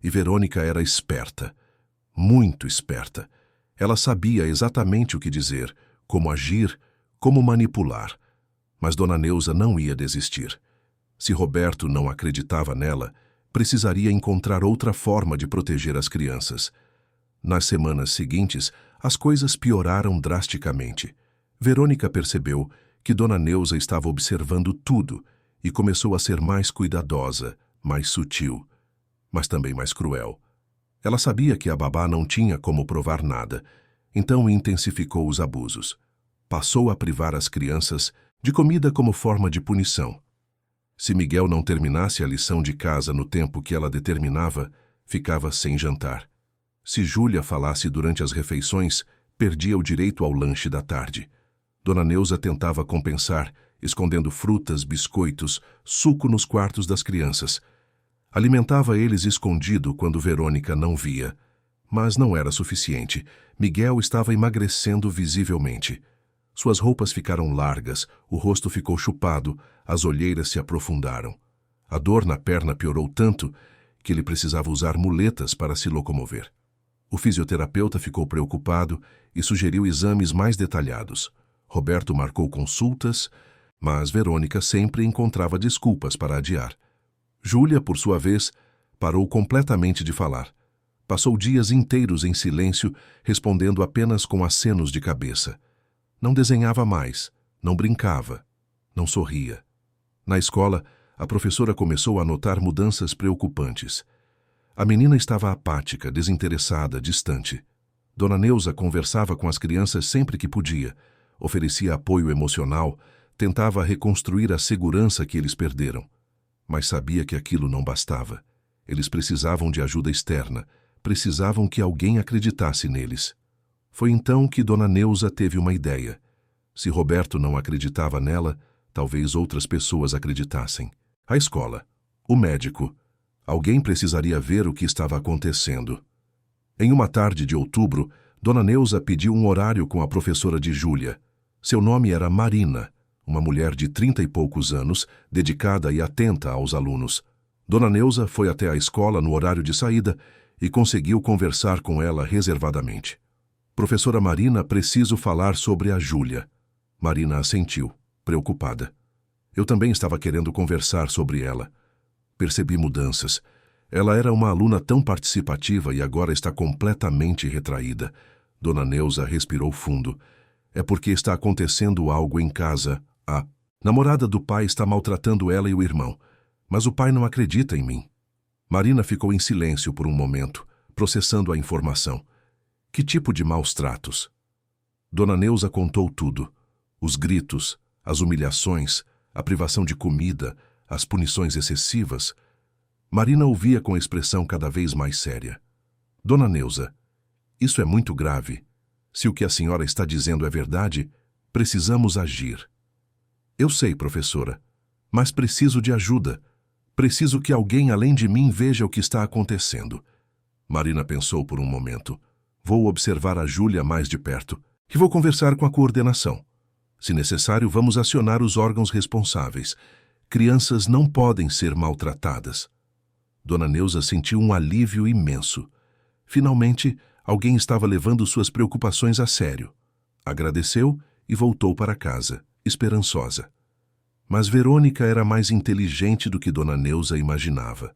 E Verônica era esperta, muito esperta. Ela sabia exatamente o que dizer, como agir, como manipular. Mas Dona Neuza não ia desistir. Se Roberto não acreditava nela, precisaria encontrar outra forma de proteger as crianças. Nas semanas seguintes, as coisas pioraram drasticamente. Verônica percebeu que Dona Neuza estava observando tudo e começou a ser mais cuidadosa, mais sutil, mas também mais cruel. Ela sabia que a babá não tinha como provar nada, então intensificou os abusos. Passou a privar as crianças de comida como forma de punição. Se Miguel não terminasse a lição de casa no tempo que ela determinava, ficava sem jantar. Se Júlia falasse durante as refeições, perdia o direito ao lanche da tarde. Dona Neuza tentava compensar, escondendo frutas, biscoitos, suco nos quartos das crianças. Alimentava eles escondido quando Verônica não via. Mas não era suficiente. Miguel estava emagrecendo visivelmente. Suas roupas ficaram largas, o rosto ficou chupado, as olheiras se aprofundaram. A dor na perna piorou tanto que ele precisava usar muletas para se locomover. O fisioterapeuta ficou preocupado e sugeriu exames mais detalhados. Roberto marcou consultas, mas Verônica sempre encontrava desculpas para adiar. Júlia, por sua vez, parou completamente de falar. Passou dias inteiros em silêncio, respondendo apenas com acenos de cabeça. Não desenhava mais, não brincava, não sorria. Na escola, a professora começou a notar mudanças preocupantes. A menina estava apática, desinteressada, distante. Dona Neuza conversava com as crianças sempre que podia, oferecia apoio emocional, tentava reconstruir a segurança que eles perderam. Mas sabia que aquilo não bastava. Eles precisavam de ajuda externa, precisavam que alguém acreditasse neles. Foi então que Dona Neuza teve uma ideia. Se Roberto não acreditava nela, talvez outras pessoas acreditassem. A escola, o médico. Alguém precisaria ver o que estava acontecendo. Em uma tarde de outubro, Dona Neuza pediu um horário com a professora de Júlia. Seu nome era Marina, uma mulher de 30 e poucos anos, dedicada e atenta aos alunos. Dona Neuza foi até a escola no horário de saída e conseguiu conversar com ela reservadamente. Professora Marina, preciso falar sobre a Júlia. Marina assentiu, preocupada. Eu também estava querendo conversar sobre ela. Percebi mudanças. Ela era uma aluna tão participativa e agora está completamente retraída. Dona Neuza respirou fundo. É porque está acontecendo algo em casa. A namorada do pai está maltratando ela e o irmão. Mas o pai não acredita em mim. Marina ficou em silêncio por um momento, processando a informação. Que tipo de maus tratos? Dona Neuza contou tudo. Os gritos, as humilhações, a privação de comida, as punições excessivas. Marina ouvia com expressão cada vez mais séria. Dona Neuza, isso é muito grave. Se o que a senhora está dizendo é verdade, precisamos agir. Eu sei, professora, mas preciso de ajuda. Preciso que alguém além de mim veja o que está acontecendo. Marina pensou por um momento. Vou observar a Júlia mais de perto e vou conversar com a coordenação. Se necessário, vamos acionar os órgãos responsáveis. Crianças não podem ser maltratadas. Dona Neuza sentiu um alívio imenso. Finalmente, alguém estava levando suas preocupações a sério. Agradeceu e voltou para casa, esperançosa. Mas Verônica era mais inteligente do que Dona Neuza imaginava.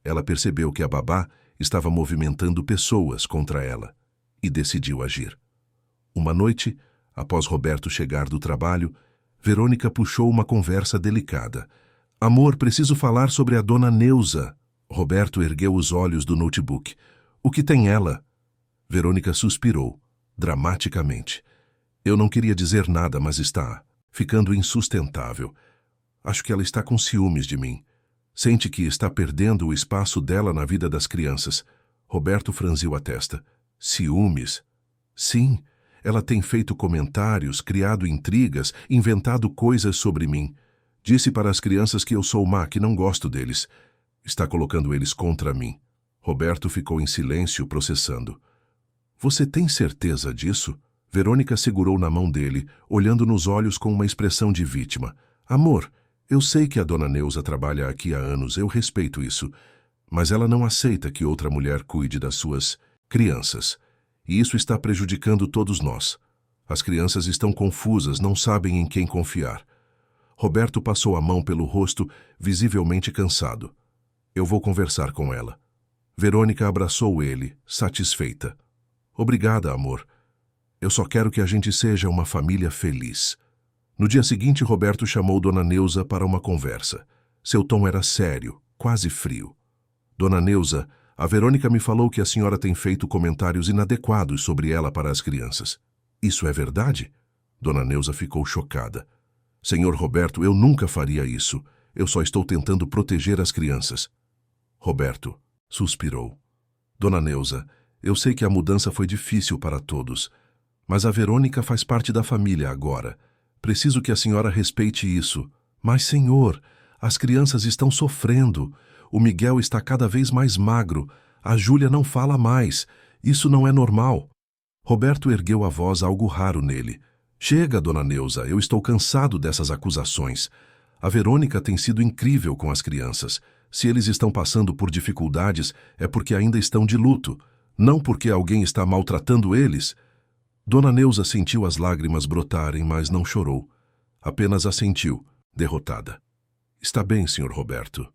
Ela percebeu que a babá estava movimentando pessoas contra ela e decidiu agir. Uma noite, após Roberto chegar do trabalho, Verônica puxou uma conversa delicada. Amor, preciso falar sobre a Dona Neuza. Roberto ergueu os olhos do notebook. O que tem ela? Verônica suspirou, dramaticamente. Eu não queria dizer nada, mas está ficando insustentável. Acho que ela está com ciúmes de mim. Sente que está perdendo o espaço dela na vida das crianças. Roberto franziu a testa. Ciúmes? Sim, ela tem feito comentários, criado intrigas, inventado coisas sobre mim. Disse para as crianças que eu sou má, que não gosto deles. Está colocando eles contra mim. Roberto ficou em silêncio, processando. Você tem certeza disso? Verônica segurou na mão dele, olhando nos olhos com uma expressão de vítima. Amor, eu sei que a Dona Neuza trabalha aqui há anos, eu respeito isso. Mas ela não aceita que outra mulher cuide das suas crianças. E isso está prejudicando todos nós. As crianças estão confusas, não sabem em quem confiar. Roberto passou a mão pelo rosto, visivelmente cansado. Eu vou conversar com ela. Verônica abraçou ele, satisfeita. Obrigada, amor. Eu só quero que a gente seja uma família feliz. No dia seguinte, Roberto chamou Dona Neuza para uma conversa. Seu tom era sério, quase frio. Dona Neuza, a Verônica me falou que a senhora tem feito comentários inadequados sobre ela para as crianças. Isso é verdade? Dona Neuza ficou chocada. Senhor Roberto, eu nunca faria isso. Eu só estou tentando proteger as crianças. Roberto suspirou. Dona Neuza, eu sei que a mudança foi difícil para todos, mas a Verônica faz parte da família agora. Preciso que a senhora respeite isso. Mas, senhor, as crianças estão sofrendo. O Miguel está cada vez mais magro. A Júlia não fala mais. Isso não é normal. Roberto ergueu a voz, algo raro nele. Chega, Dona Neuza, eu estou cansado dessas acusações. A Verônica tem sido incrível com as crianças. Se eles estão passando por dificuldades, é porque ainda estão de luto, não porque alguém está maltratando eles. Dona Neuza sentiu as lágrimas brotarem, mas não chorou. Apenas assentiu, derrotada. Está bem, Sr. Roberto.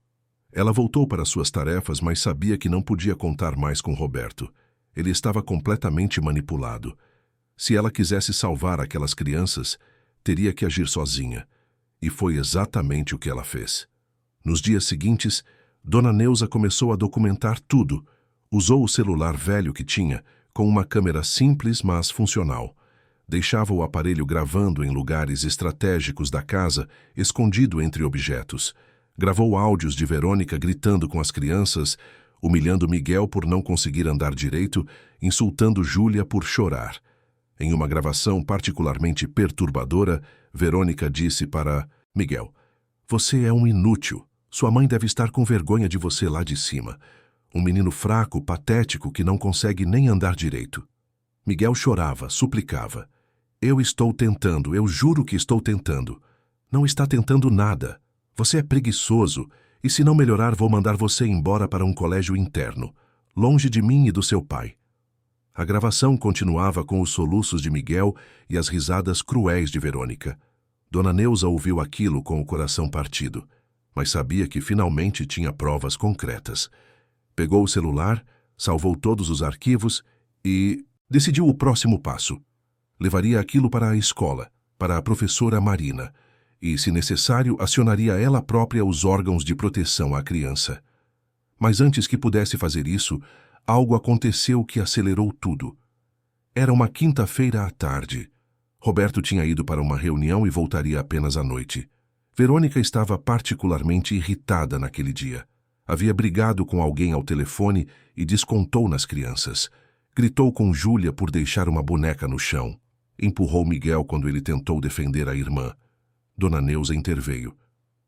Ela voltou para suas tarefas, mas sabia que não podia contar mais com Roberto. Ele estava completamente manipulado. Se ela quisesse salvar aquelas crianças, teria que agir sozinha. E foi exatamente o que ela fez. Nos dias seguintes, Dona Neuza começou a documentar tudo. Usou o celular velho que tinha, com uma câmera simples, mas funcional. Deixava o aparelho gravando em lugares estratégicos da casa, escondido entre objetos. Gravou áudios de Verônica gritando com as crianças, humilhando Miguel por não conseguir andar direito, insultando Júlia por chorar. Em uma gravação particularmente perturbadora, Verônica disse para Miguel: "Você é um inútil. Sua mãe deve estar com vergonha de você lá de cima. Um menino fraco, patético, que não consegue nem andar direito." Miguel chorava, suplicava. "Eu estou tentando, eu juro que estou tentando." "Não está tentando nada. Você é preguiçoso, e se não melhorar vou mandar você embora para um colégio interno, longe de mim e do seu pai." A gravação continuava com os soluços de Miguel e as risadas cruéis de Verônica. Dona Neuza ouviu aquilo com o coração partido, mas sabia que finalmente tinha provas concretas. Pegou o celular, salvou todos os arquivos e decidiu o próximo passo. Levaria aquilo para a escola, para a professora Marina, e, se necessário, acionaria ela própria os órgãos de proteção à criança. Mas antes que pudesse fazer isso, algo aconteceu que acelerou tudo. Era uma quinta-feira à tarde. Roberto tinha ido para uma reunião e voltaria apenas à noite. Verônica estava particularmente irritada naquele dia. Havia brigado com alguém ao telefone e descontou nas crianças. Gritou com Júlia por deixar uma boneca no chão. Empurrou Miguel quando ele tentou defender a irmã. Dona Neuza interveio.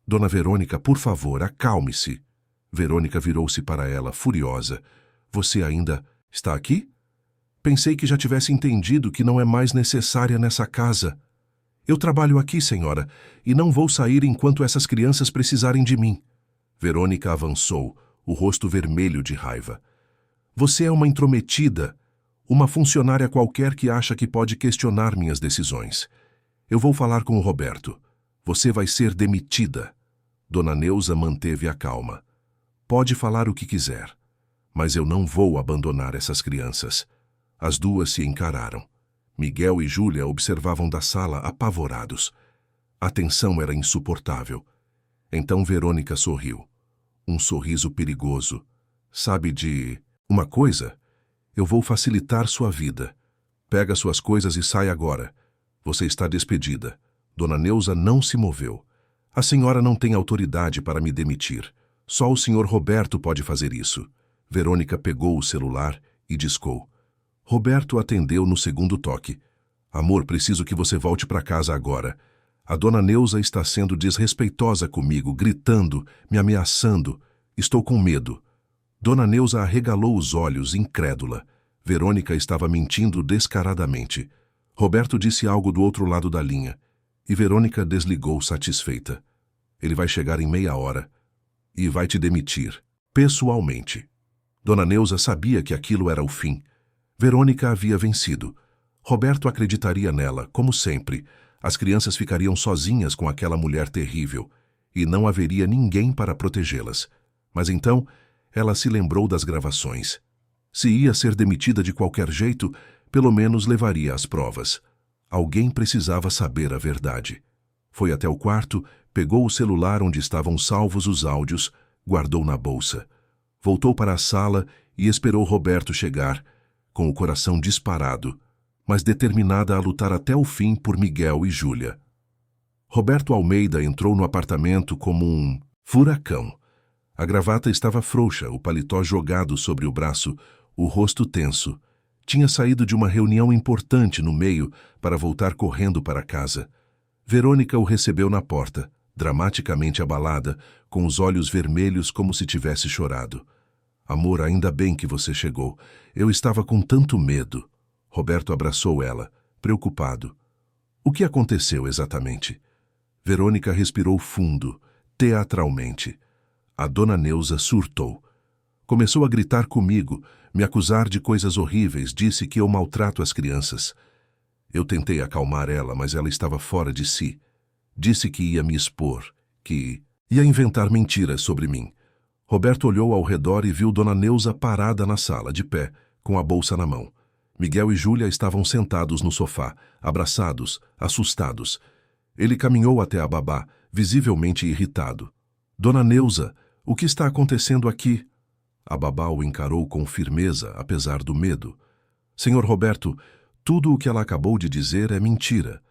"Dona Verônica, por favor, acalme-se." Verônica virou-se para ela, furiosa. "Você ainda está aqui? Pensei que já tivesse entendido que não é mais necessária nessa casa. Eu trabalho aqui, senhora, e não vou sair enquanto essas crianças precisarem de mim." Verônica avançou, o rosto vermelho de raiva. "Você é uma intrometida, uma funcionária qualquer que acha que pode questionar minhas decisões. Eu vou falar com o Roberto. Você vai ser demitida." Dona Neuza manteve a calma. "Pode falar o que quiser, mas eu não vou abandonar essas crianças." As duas se encararam. Miguel e Júlia observavam da sala apavorados. A tensão era insuportável. Então Verônica sorriu. Um sorriso perigoso. "Sabe de uma coisa? Eu vou facilitar sua vida. Pega suas coisas e sai agora. Você está despedida." Dona Neuza não se moveu. "A senhora não tem autoridade para me demitir. Só o senhor Roberto pode fazer isso." Verônica pegou o celular e discou. Roberto atendeu no segundo toque. "Amor, preciso que você volte para casa agora. A Dona Neuza está sendo desrespeitosa comigo, gritando, me ameaçando. Estou com medo." Dona Neuza arregalou os olhos, incrédula. Verônica estava mentindo descaradamente. Roberto disse algo do outro lado da linha, e Verônica desligou satisfeita. "Ele vai chegar em meia hora e vai te demitir, pessoalmente." Dona Neuza sabia que aquilo era o fim. Verônica havia vencido. Roberto acreditaria nela, como sempre. As crianças ficariam sozinhas com aquela mulher terrível, e não haveria ninguém para protegê-las. Mas então, ela se lembrou das gravações. Se ia ser demitida de qualquer jeito, pelo menos levaria as provas. Alguém precisava saber a verdade. Foi até o quarto, pegou o celular onde estavam salvos os áudios, guardou na bolsa. Voltou para a sala e esperou Roberto chegar, com o coração disparado, mas determinada a lutar até o fim por Miguel e Júlia. Roberto Almeida entrou no apartamento como um furacão. A gravata estava frouxa, o paletó jogado sobre o braço, o rosto tenso. Tinha saído de uma reunião importante no meio para voltar correndo para casa. Verônica o recebeu na porta, dramaticamente abalada, com os olhos vermelhos como se tivesse chorado. Amor, ainda bem que você chegou. Eu estava com tanto medo. Roberto abraçou ela, preocupado. O que aconteceu exatamente? Verônica respirou fundo, teatralmente. A dona Neuza surtou. Começou a gritar comigo, me acusar de coisas horríveis, disse que eu maltrato as crianças. Eu tentei acalmar ela, mas ela estava fora de si. Disse que ia me expor, que ia inventar mentiras sobre mim. Roberto olhou ao redor e viu dona Neuza parada na sala, de pé, com a bolsa na mão. Miguel e Júlia estavam sentados no sofá, abraçados, assustados. Ele caminhou até a babá, visivelmente irritado. Dona Neuza, o que está acontecendo aqui? A babá o encarou com firmeza, apesar do medo. Senhor Roberto, tudo o que ela acabou de dizer é mentira.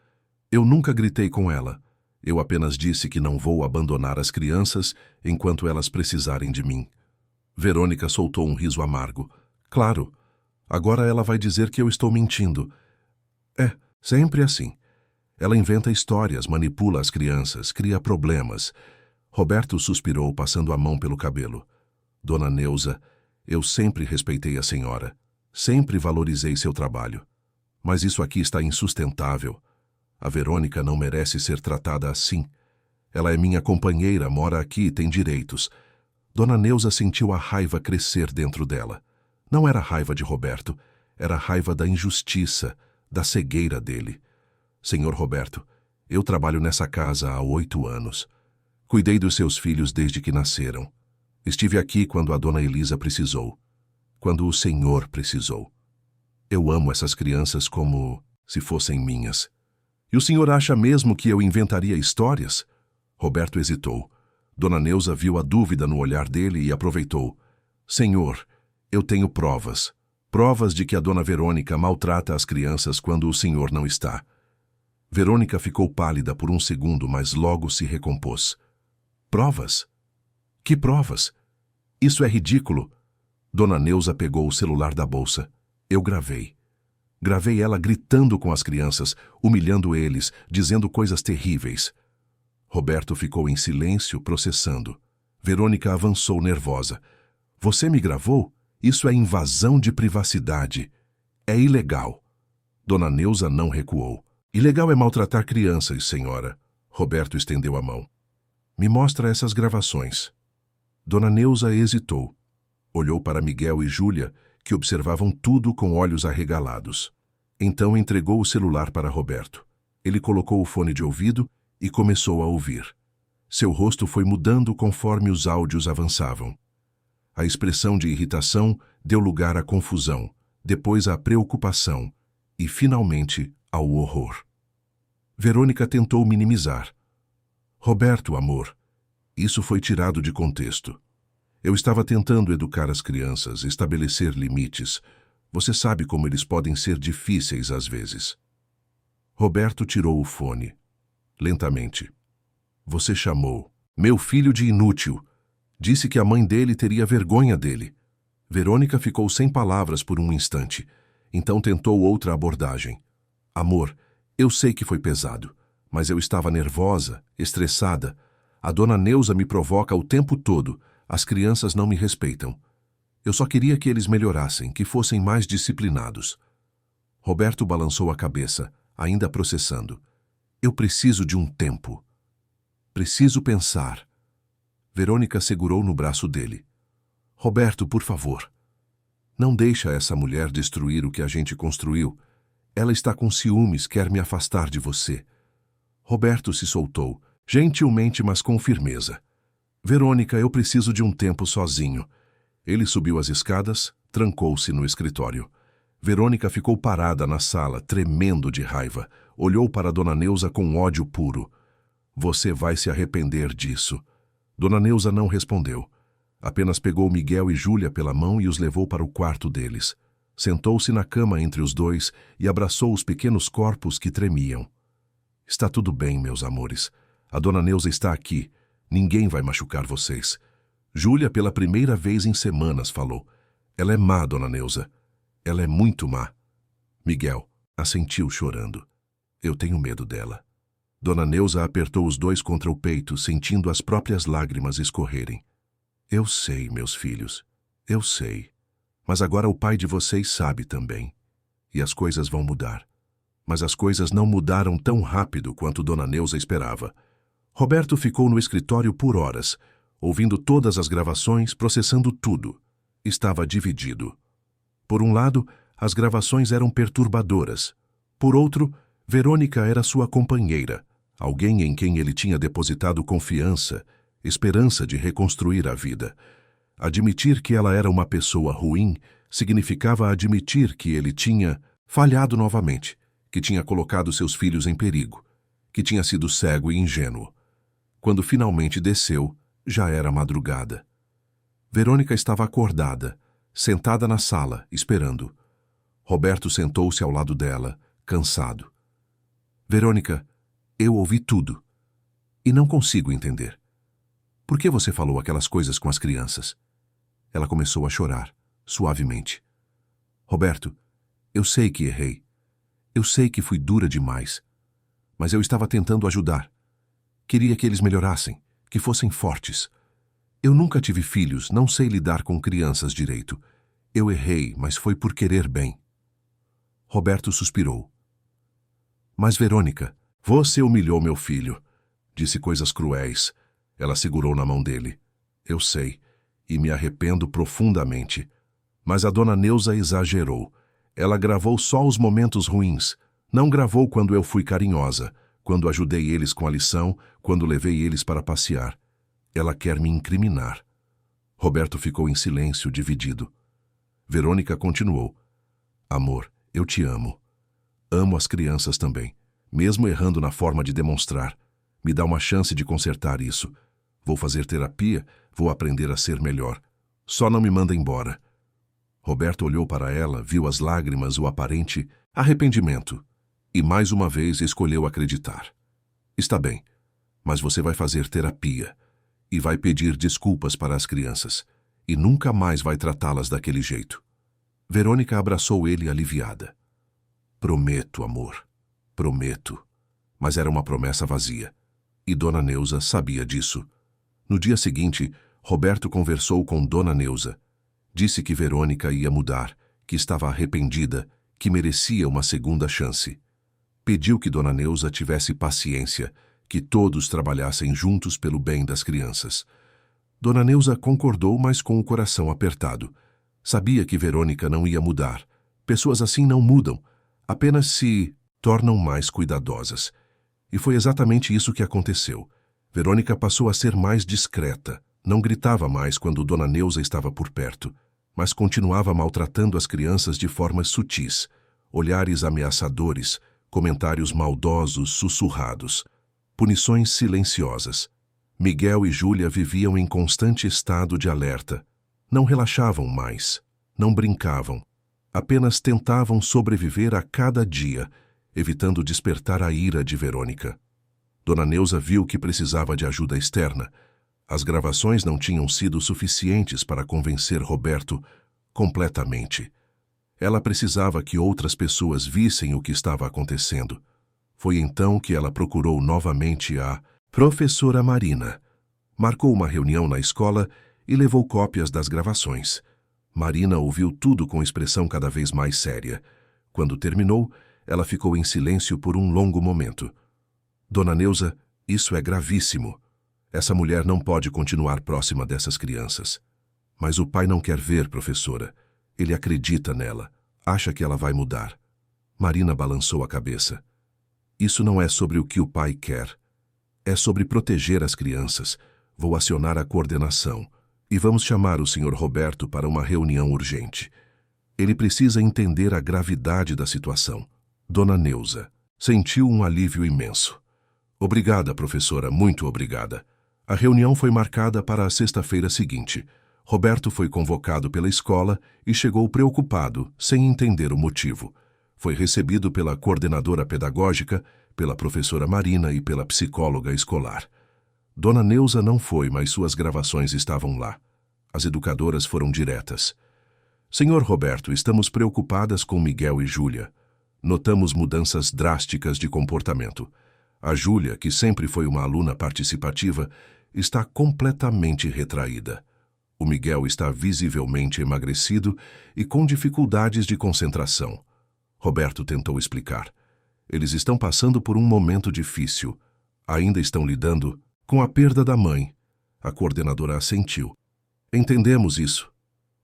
Eu nunca gritei com ela. Eu apenas disse que não vou abandonar as crianças enquanto elas precisarem de mim. Verônica soltou um riso amargo. Claro, agora ela vai dizer que eu estou mentindo. É, sempre assim. Ela inventa histórias, manipula as crianças, cria problemas. Roberto suspirou, passando a mão pelo cabelo. Dona Neuza, eu sempre respeitei a senhora. Sempre valorizei seu trabalho. Mas isso aqui está insustentável. A Verônica não merece ser tratada assim. Ela é minha companheira, mora aqui e tem direitos. Dona Neuza sentiu a raiva crescer dentro dela. Não era raiva de Roberto, era raiva da injustiça, da cegueira dele. Senhor Roberto, eu trabalho nessa casa há 8 anos. Cuidei dos seus filhos desde que nasceram. Estive aqui quando a dona Elisa precisou. Quando o senhor precisou. Eu amo essas crianças como se fossem minhas. E o senhor acha mesmo que eu inventaria histórias? Roberto hesitou. Dona Neuza viu a dúvida no olhar dele e aproveitou. Senhor, eu tenho provas. Provas de que a dona Verônica maltrata as crianças quando o senhor não está. Verônica ficou pálida por um segundo, mas logo se recompôs. Provas? Que provas? Isso é ridículo. Dona Neuza pegou o celular da bolsa. Eu gravei. Gravei ela gritando com as crianças, humilhando eles, dizendo coisas terríveis. Roberto ficou em silêncio, processando. Verônica avançou nervosa. Você me gravou? Isso é invasão de privacidade. É ilegal. Dona Neuza não recuou. Ilegal é maltratar crianças, senhora. Roberto estendeu a mão. Me mostra essas gravações. Dona Neuza hesitou. Olhou para Miguel e Júlia, que observavam tudo com olhos arregalados. Então entregou o celular para Roberto. Ele colocou o fone de ouvido e começou a ouvir. Seu rosto foi mudando conforme os áudios avançavam. A expressão de irritação deu lugar à confusão, depois à preocupação e, finalmente, ao horror. Verônica tentou minimizar. Roberto, amor, isso foi tirado de contexto. Eu estava tentando educar as crianças, estabelecer limites. Você sabe como eles podem ser difíceis às vezes. Roberto tirou o fone. Lentamente. Você chamou meu filho de inútil. Disse que a mãe dele teria vergonha dele. Verônica ficou sem palavras por um instante. Então tentou outra abordagem. Amor, eu sei que foi pesado, mas eu estava nervosa, estressada. A dona Neuza me provoca o tempo todo. As crianças não me respeitam. Eu só queria que eles melhorassem, que fossem mais disciplinados. Roberto balançou a cabeça, ainda processando. Eu preciso de um tempo. Preciso pensar. Verônica segurou no braço dele. Roberto, por favor. Não deixa essa mulher destruir o que a gente construiu. Ela está com ciúmes, quer me afastar de você. Roberto se soltou, gentilmente, mas com firmeza. Verônica, eu preciso de um tempo sozinho. Ele subiu as escadas, trancou-se no escritório. Verônica ficou parada na sala, tremendo de raiva. Olhou para Dona Neuza com ódio puro. Você vai se arrepender disso. Dona Neuza não respondeu. Apenas pegou Miguel e Júlia pela mão e os levou para o quarto deles. Sentou-se na cama entre os dois e abraçou os pequenos corpos que tremiam. Está tudo bem, meus amores. A Dona Neuza está aqui. Ninguém vai machucar vocês. Júlia, pela primeira vez em semanas, falou. Ela é má, Dona Neuza. Ela é muito má. Miguel assentiu chorando. Eu tenho medo dela. Dona Neuza apertou os dois contra o peito, sentindo as próprias lágrimas escorrerem. Eu sei, meus filhos. Eu sei. Mas agora o pai de vocês sabe também. E as coisas vão mudar. Mas as coisas não mudaram tão rápido quanto Dona Neuza esperava. Roberto ficou no escritório por horas, ouvindo todas as gravações, processando tudo. Estava dividido. Por um lado, as gravações eram perturbadoras. Por outro, Verônica era sua companheira, alguém em quem ele tinha depositado confiança, esperança de reconstruir a vida. Admitir que ela era uma pessoa ruim significava admitir que ele tinha falhado novamente, que tinha colocado seus filhos em perigo, que tinha sido cego e ingênuo. Quando finalmente desceu, já era madrugada. Verônica estava acordada, sentada na sala, esperando. Roberto sentou-se ao lado dela, cansado. Verônica, eu ouvi tudo. E não consigo entender. Por que você falou aquelas coisas com as crianças? Ela começou a chorar, suavemente. Roberto, eu sei que errei. Eu sei que fui dura demais. Mas eu estava tentando ajudar. Queria que eles melhorassem, que fossem fortes. Eu nunca tive filhos, não sei lidar com crianças direito. Eu errei, mas foi por querer bem. Roberto suspirou. Mas, Verônica, você humilhou meu filho. Disse coisas cruéis. Ela segurou na mão dele. Eu sei, e me arrependo profundamente. Mas a Dona Neuza exagerou. Ela gravou só os momentos ruins. Não gravou quando eu fui carinhosa, quando ajudei eles com a lição, quando levei eles para passear. Ela quer me incriminar. Roberto ficou em silêncio, dividido. Verônica continuou. Amor, eu te amo. Amo as crianças também, mesmo errando na forma de demonstrar. Me dá uma chance de consertar isso. Vou fazer terapia, vou aprender a ser melhor. Só não me manda embora. Roberto olhou para ela, viu as lágrimas, o aparente arrependimento. E mais uma vez escolheu acreditar. Está bem, mas você vai fazer terapia. E vai pedir desculpas para as crianças. E nunca mais vai tratá-las daquele jeito. Verônica abraçou ele aliviada. Prometo, amor. Prometo. Mas era uma promessa vazia. E Dona Neuza sabia disso. No dia seguinte, Roberto conversou com Dona Neuza. Disse que Verônica ia mudar, que estava arrependida, que merecia uma segunda chance. Pediu que Dona Neuza tivesse paciência, que todos trabalhassem juntos pelo bem das crianças. Dona Neuza concordou, mas com o coração apertado. Sabia que Verônica não ia mudar. Pessoas assim não mudam, apenas se tornam mais cuidadosas. E foi exatamente isso que aconteceu. Verônica passou a ser mais discreta, não gritava mais quando Dona Neuza estava por perto, mas continuava maltratando as crianças de formas sutis, olhares ameaçadores, comentários maldosos, sussurrados, punições silenciosas. Miguel e Júlia viviam em constante estado de alerta. Não relaxavam mais, não brincavam, apenas tentavam sobreviver a cada dia, evitando despertar a ira de Verônica. Dona Neuza viu que precisava de ajuda externa. As gravações não tinham sido suficientes para convencer Roberto completamente. Ela precisava que outras pessoas vissem o que estava acontecendo. Foi então que ela procurou novamente a professora Marina. Marcou uma reunião na escola e levou cópias das gravações. Marina ouviu tudo com expressão cada vez mais séria. Quando terminou, ela ficou em silêncio por um longo momento. Dona Neuza, isso é gravíssimo. Essa mulher não pode continuar próxima dessas crianças. Mas o pai não quer ver, professora. Ele acredita nela. Acha que ela vai mudar. Marina balançou a cabeça. Isso não é sobre o que o pai quer. É sobre proteger as crianças. Vou acionar a coordenação. E vamos chamar o Sr. Roberto para uma reunião urgente. Ele precisa entender a gravidade da situação. Dona Neuza sentiu um alívio imenso. Obrigada, professora, muito obrigada. A reunião foi marcada para a sexta-feira seguinte. Roberto foi convocado pela escola e chegou preocupado, sem entender o motivo. Foi recebido pela coordenadora pedagógica, pela professora Marina e pela psicóloga escolar. Dona Neuza não foi, mas suas gravações estavam lá. As educadoras foram diretas. Senhor Roberto, estamos preocupadas com Miguel e Júlia. Notamos mudanças drásticas de comportamento. A Júlia, que sempre foi uma aluna participativa, está completamente retraída. O Miguel está visivelmente emagrecido e com dificuldades de concentração. Roberto tentou explicar. Eles estão passando por um momento difícil. Ainda estão lidando com a perda da mãe. A coordenadora assentiu. Entendemos isso,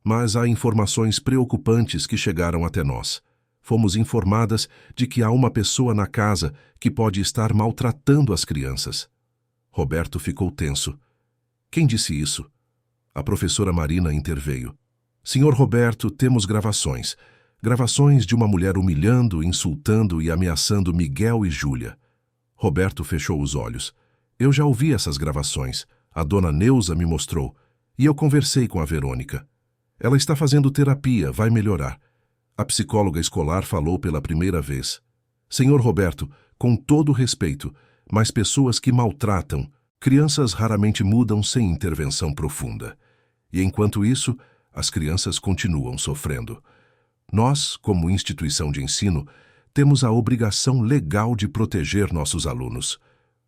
mas há informações preocupantes que chegaram até nós. Fomos informadas de que há uma pessoa na casa que pode estar maltratando as crianças. Roberto ficou tenso. Quem disse isso? A professora Marina interveio. Senhor Roberto, temos gravações. Gravações de uma mulher humilhando, insultando e ameaçando Miguel e Júlia. Roberto fechou os olhos. Eu já ouvi essas gravações. A dona Neuza me mostrou. E eu conversei com a Verônica. Ela está fazendo terapia, vai melhorar. A psicóloga escolar falou pela primeira vez. Senhor Roberto, com todo respeito, mas pessoas que maltratam, crianças raramente mudam sem intervenção profunda. E enquanto isso, as crianças continuam sofrendo. Nós, como instituição de ensino, temos a obrigação legal de proteger nossos alunos.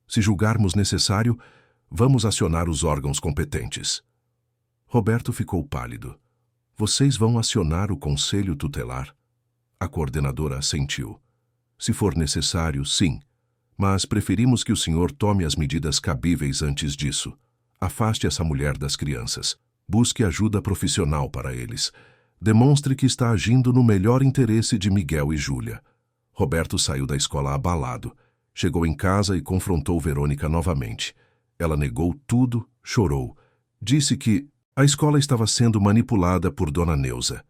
Se julgarmos necessário, vamos acionar os órgãos competentes. Roberto ficou pálido. Vocês vão acionar o conselho tutelar? A coordenadora assentiu. Se for necessário, sim. Mas preferimos que o senhor tome as medidas cabíveis antes disso. Afaste essa mulher das crianças. Busque ajuda profissional para eles. Demonstre que está agindo no melhor interesse de Miguel e Júlia. Roberto saiu da escola abalado. Chegou em casa e confrontou Verônica novamente. Ela negou tudo, chorou. Disse que a escola estava sendo manipulada por Dona Neuza.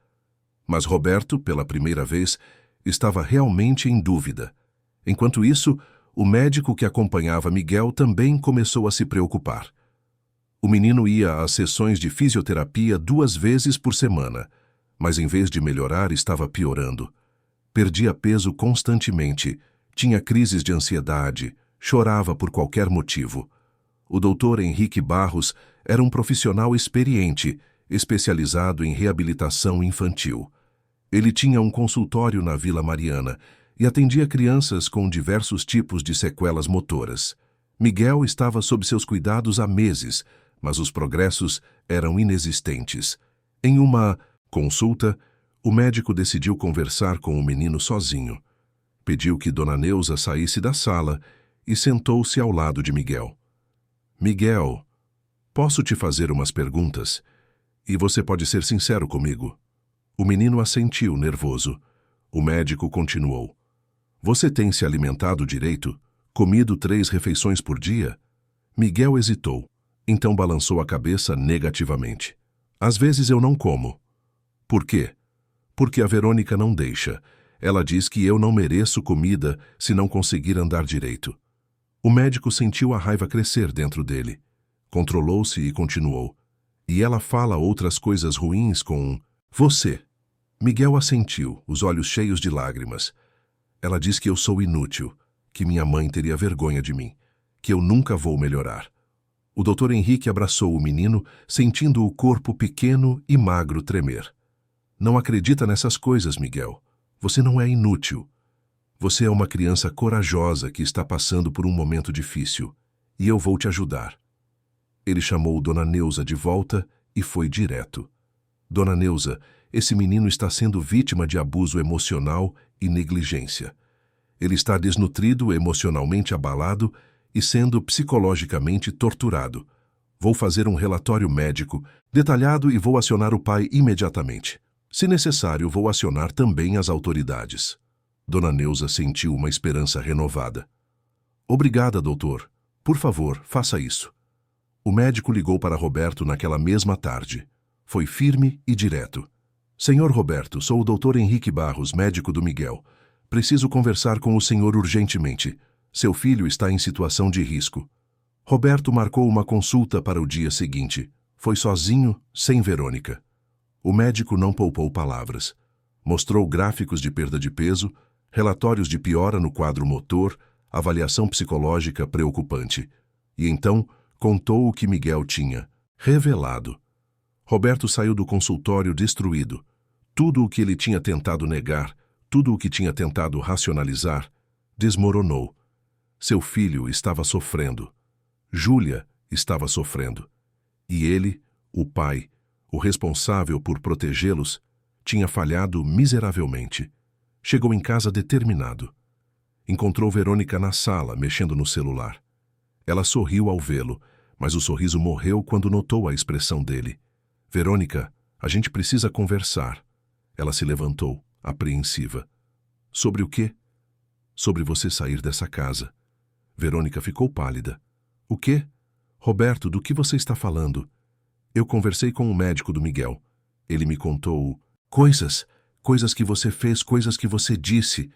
Mas Roberto, pela primeira vez, estava realmente em dúvida. Enquanto isso, o médico que acompanhava Miguel também começou a se preocupar. O menino ia às sessões de fisioterapia 2 vezes por semana, mas em vez de melhorar, estava piorando. Perdia peso constantemente, tinha crises de ansiedade, chorava por qualquer motivo. O doutor Henrique Barros era um profissional experiente, especializado em reabilitação infantil. Ele tinha um consultório na Vila Mariana e atendia crianças com diversos tipos de sequelas motoras. Miguel estava sob seus cuidados há meses, mas os progressos eram inexistentes. Em uma consulta, o médico decidiu conversar com o menino sozinho. Pediu que Dona Neuza saísse da sala e sentou-se ao lado de Miguel. Miguel, posso te fazer umas perguntas? E você pode ser sincero comigo. O menino assentiu, nervoso. O médico continuou. Você tem se alimentado direito? Comido 3 refeições por dia? Miguel hesitou, então balançou a cabeça negativamente. Às vezes eu não como. Por quê? Porque a Verônica não deixa. Ela diz que eu não mereço comida se não conseguir andar direito. O médico sentiu a raiva crescer dentro dele. Controlou-se e continuou. E ela fala outras coisas ruins com você. Miguel assentiu, os olhos cheios de lágrimas. Ela diz que eu sou inútil, que minha mãe teria vergonha de mim, que eu nunca vou melhorar. O doutor Henrique abraçou o menino, sentindo o corpo pequeno e magro tremer. Não acredita nessas coisas, Miguel. Você não é inútil. Você é uma criança corajosa que está passando por um momento difícil, e eu vou te ajudar. Ele chamou Dona Neuza de volta e foi direto. Dona Neuza, esse menino está sendo vítima de abuso emocional e negligência. Ele está desnutrido, emocionalmente abalado e sendo psicologicamente torturado. Vou fazer um relatório médico detalhado e vou acionar o pai imediatamente. Se necessário, vou acionar também as autoridades. Dona Neuza sentiu uma esperança renovada. Obrigada, doutor. Por favor, faça isso. O médico ligou para Roberto naquela mesma tarde. Foi firme e direto. Senhor Roberto, sou o Dr. Henrique Barros, médico do Miguel. Preciso conversar com o senhor urgentemente. Seu filho está em situação de risco. Roberto marcou uma consulta para o dia seguinte. Foi sozinho, sem Verônica. O médico não poupou palavras. Mostrou gráficos de perda de peso, relatórios de piora no quadro motor, avaliação psicológica preocupante. E então contou o que Miguel tinha revelado. Roberto saiu do consultório destruído. Tudo o que ele tinha tentado negar, tudo o que tinha tentado racionalizar, desmoronou. Seu filho estava sofrendo. Júlia estava sofrendo. E ele, o pai, o responsável por protegê-los, tinha falhado miseravelmente. Chegou em casa determinado. Encontrou Verônica na sala, mexendo no celular. Ela sorriu ao vê-lo, mas o sorriso morreu quando notou a expressão dele. Verônica, a gente precisa conversar. Ela se levantou, apreensiva. Sobre o quê? Sobre você sair dessa casa. Verônica ficou pálida. O quê? Roberto, do que você está falando? Eu conversei com o médico do Miguel. Ele me contou coisas que você fez, coisas que você disse.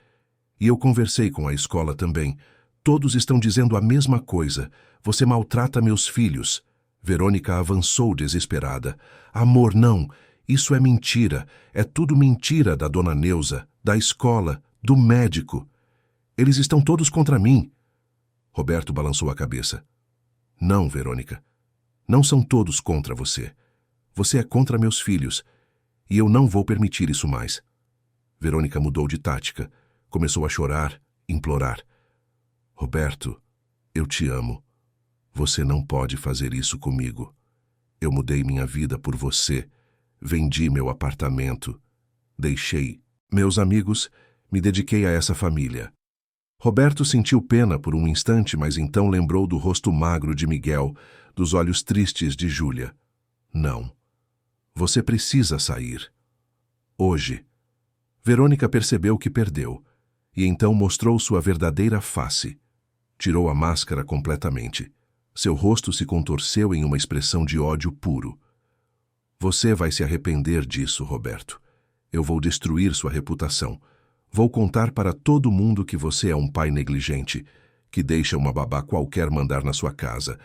E eu conversei com a escola também. Todos estão dizendo a mesma coisa. Você maltrata meus filhos. Verônica avançou desesperada. Amor, não. Isso é mentira. É tudo mentira da dona Neuza, da escola, do médico. Eles estão todos contra mim. Roberto balançou a cabeça. Não, Verônica. Não são todos contra você. Você é contra meus filhos. E eu não vou permitir isso mais. Verônica mudou de tática. Começou a chorar, implorar. Roberto, eu te amo. Você não pode fazer isso comigo. Eu mudei minha vida por você. Vendi meu apartamento. Deixei meus amigos. Me dediquei a essa família. Roberto sentiu pena por um instante, mas então lembrou do rosto magro de Miguel, dos olhos tristes de Júlia. Não. Você precisa sair. Hoje. Verônica percebeu que perdeu, e então mostrou sua verdadeira face. Tirou a máscara completamente. Seu rosto se contorceu em uma expressão de ódio puro. Você vai se arrepender disso, Roberto. Eu vou destruir sua reputação. Vou contar para todo mundo que você é um pai negligente, que deixa uma babá qualquer mandar na sua casa,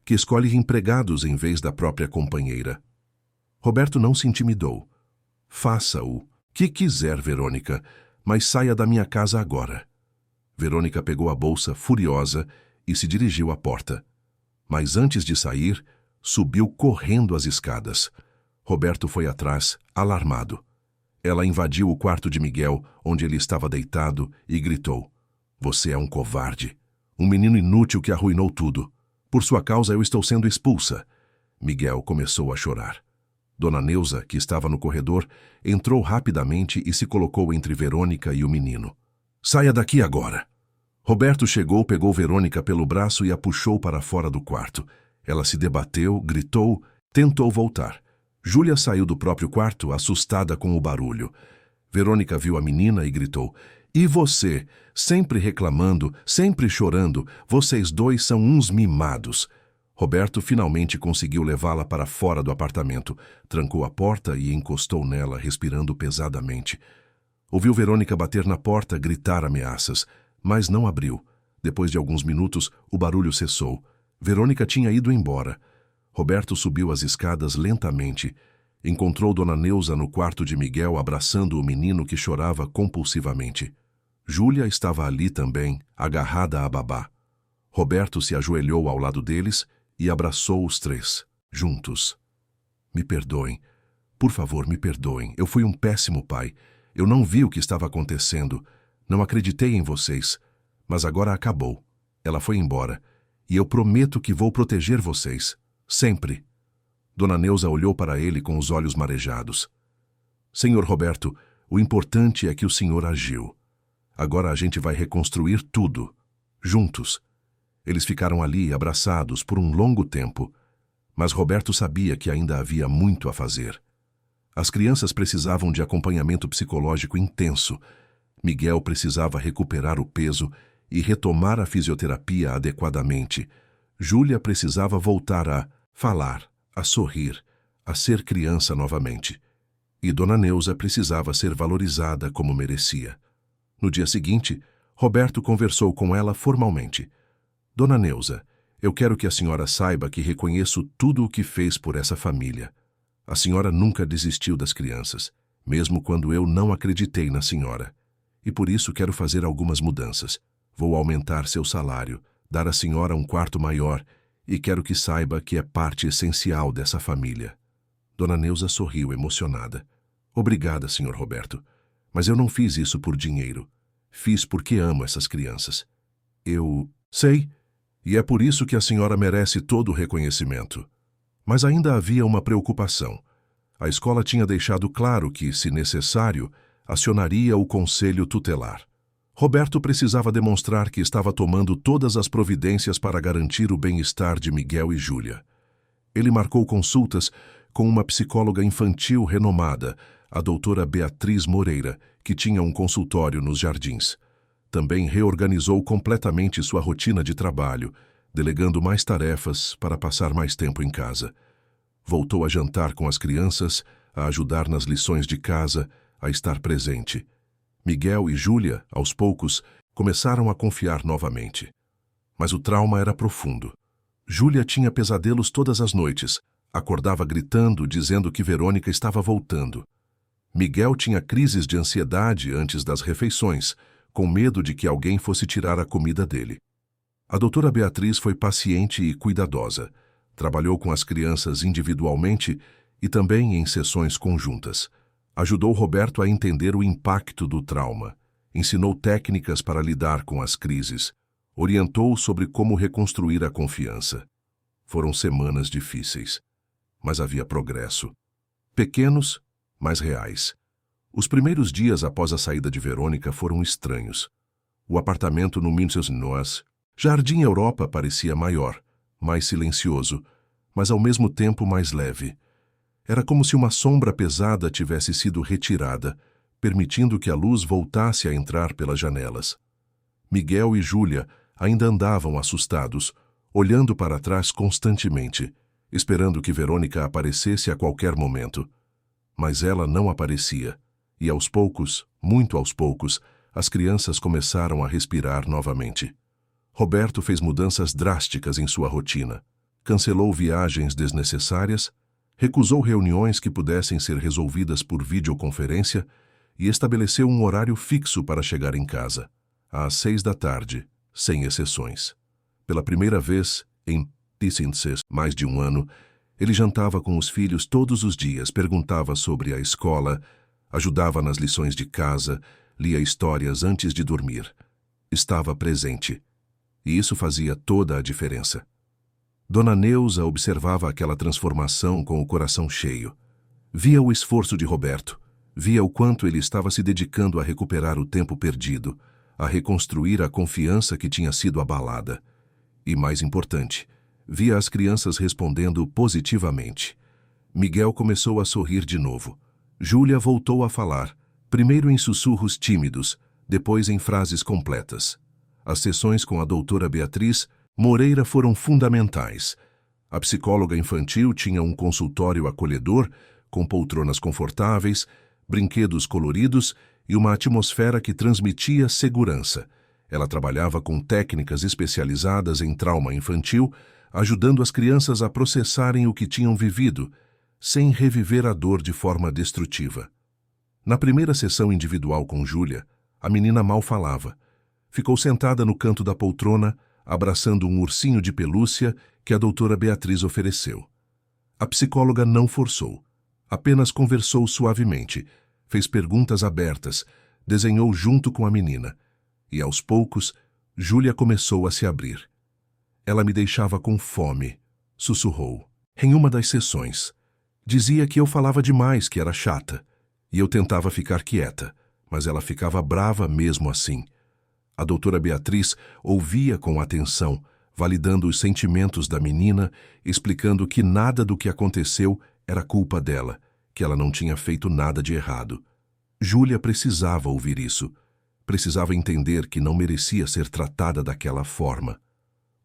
que escolhe empregados em vez da própria companheira. Roberto não se intimidou. Faça o que quiser, Verônica, mas saia da minha casa agora. Verônica pegou a bolsa furiosa e se dirigiu à porta. Mas antes de sair, subiu correndo as escadas. Roberto foi atrás, alarmado. Ela invadiu o quarto de Miguel, onde ele estava deitado, e gritou. Você é um covarde. Um menino inútil que arruinou tudo. Por sua causa eu estou sendo expulsa. Miguel começou a chorar. Dona Neuza, que estava no corredor, entrou rapidamente e se colocou entre Verônica e o menino. Saia daqui agora. Roberto chegou, pegou Verônica pelo braço e a puxou para fora do quarto. Ela se debateu, gritou, tentou voltar. Júlia saiu do próprio quarto, assustada com o barulho. Verônica viu a menina e gritou. E você? Sempre reclamando, sempre chorando. Vocês dois são uns mimados. Roberto finalmente conseguiu levá-la para fora do apartamento. Trancou a porta e encostou nela, respirando pesadamente. Ouviu Verônica bater na porta, gritar ameaças, mas não abriu. Depois de alguns minutos, o barulho cessou. Verônica tinha ido embora. Roberto subiu as escadas lentamente. Encontrou Dona Neuza no quarto de Miguel abraçando o menino que chorava compulsivamente. Júlia estava ali também, agarrada à babá. Roberto se ajoelhou ao lado deles e abraçou os três, juntos. Me perdoem. Por favor, me perdoem. Eu fui um péssimo pai. Eu não vi o que estava acontecendo. Não acreditei em vocês. Mas agora acabou. Ela foi embora. E eu prometo que vou proteger vocês. Sempre. Dona Neuza olhou para ele com os olhos marejados. Senhor Roberto, o importante é que o senhor agiu. Agora a gente vai reconstruir tudo. Juntos. Eles ficaram ali, abraçados, por um longo tempo. Mas Roberto sabia que ainda havia muito a fazer. As crianças precisavam de acompanhamento psicológico intenso. Miguel precisava recuperar o peso e retomar a fisioterapia adequadamente. Júlia precisava voltar a falar, a sorrir, a ser criança novamente. e Dona Neuza precisava ser valorizada como merecia. No dia seguinte, Roberto conversou com ela formalmente. Dona Neuza, eu quero que a senhora saiba que reconheço tudo o que fez por essa família. A senhora nunca desistiu das crianças, mesmo quando eu não acreditei na senhora. E por isso quero fazer algumas mudanças. Vou aumentar seu salário, dar à senhora um quarto maior e quero que saiba que é parte essencial dessa família. Dona Neuza sorriu emocionada. Obrigada, senhor Roberto, mas eu não fiz isso por dinheiro. Fiz porque amo essas crianças. Eu sei, e é por isso que a senhora merece todo o reconhecimento. Mas ainda havia uma preocupação. A escola tinha deixado claro que, se necessário, acionaria o conselho tutelar. Roberto precisava demonstrar que estava tomando todas as providências para garantir o bem-estar de Miguel e Júlia. Ele marcou consultas com uma psicóloga infantil renomada, a doutora Beatriz Moreira, que tinha um consultório nos Jardins. Também reorganizou completamente sua rotina de trabalho, delegando mais tarefas para passar mais tempo em casa. Voltou a jantar com as crianças, a ajudar nas lições de casa, a estar presente. Miguel e Júlia, aos poucos, começaram a confiar novamente. Mas o trauma era profundo. Júlia tinha pesadelos todas as noites, acordava gritando, dizendo que Verônica estava voltando. Miguel tinha crises de ansiedade antes das refeições, com medo de que alguém fosse tirar a comida dele. A doutora Beatriz foi paciente e cuidadosa. Trabalhou com as crianças individualmente e também em sessões conjuntas. Ajudou Roberto a entender o impacto do trauma. Ensinou técnicas para lidar com as crises. Orientou sobre como reconstruir a confiança. Foram semanas difíceis, mas havia progresso. Pequenos, mas reais. Os primeiros dias após a saída de Verônica foram estranhos. O apartamento no Mincels Jardim Europa parecia maior, mais silencioso, mas ao mesmo tempo mais leve. Era como se uma sombra pesada tivesse sido retirada, permitindo que a luz voltasse a entrar pelas janelas. Miguel e Júlia ainda andavam assustados, olhando para trás constantemente, esperando que Verônica aparecesse a qualquer momento. Mas ela não aparecia, e aos poucos, muito aos poucos, as crianças começaram a respirar novamente. Roberto fez mudanças drásticas em sua rotina. Cancelou viagens desnecessárias, recusou reuniões que pudessem ser resolvidas por videoconferência e estabeleceu um horário fixo para chegar em casa, às 6 da tarde, sem exceções. Pela primeira vez, em mais de um ano, ele jantava com os filhos todos os dias, perguntava sobre a escola, ajudava nas lições de casa, lia histórias antes de dormir. Estava presente. E isso fazia toda a diferença. Dona Neuza observava aquela transformação com o coração cheio. Via o esforço de Roberto, via o quanto ele estava se dedicando a recuperar o tempo perdido, a reconstruir a confiança que tinha sido abalada. E, mais importante, via as crianças respondendo positivamente. Miguel começou a sorrir de novo. Júlia voltou a falar, primeiro em sussurros tímidos, depois em frases completas. As sessões com a doutora Beatriz Moreira foram fundamentais. A psicóloga infantil tinha um consultório acolhedor, com poltronas confortáveis, brinquedos coloridos e uma atmosfera que transmitia segurança. Ela trabalhava com técnicas especializadas em trauma infantil, ajudando as crianças a processarem o que tinham vivido, sem reviver a dor de forma destrutiva. Na primeira sessão individual com Júlia, a menina mal falava. Ficou sentada no canto da poltrona, abraçando um ursinho de pelúcia que a doutora Beatriz ofereceu. A psicóloga não forçou, apenas conversou suavemente, fez perguntas abertas, desenhou junto com a menina. E, aos poucos, Júlia começou a se abrir. Ela me deixava com fome, sussurrou. Em uma das sessões, dizia que eu falava demais, que era chata, e eu tentava ficar quieta, mas ela ficava brava mesmo assim. A doutora Beatriz ouvia com atenção, validando os sentimentos da menina, explicando que nada do que aconteceu era culpa dela, que ela não tinha feito nada de errado. Júlia precisava ouvir isso. Precisava entender que não merecia ser tratada daquela forma.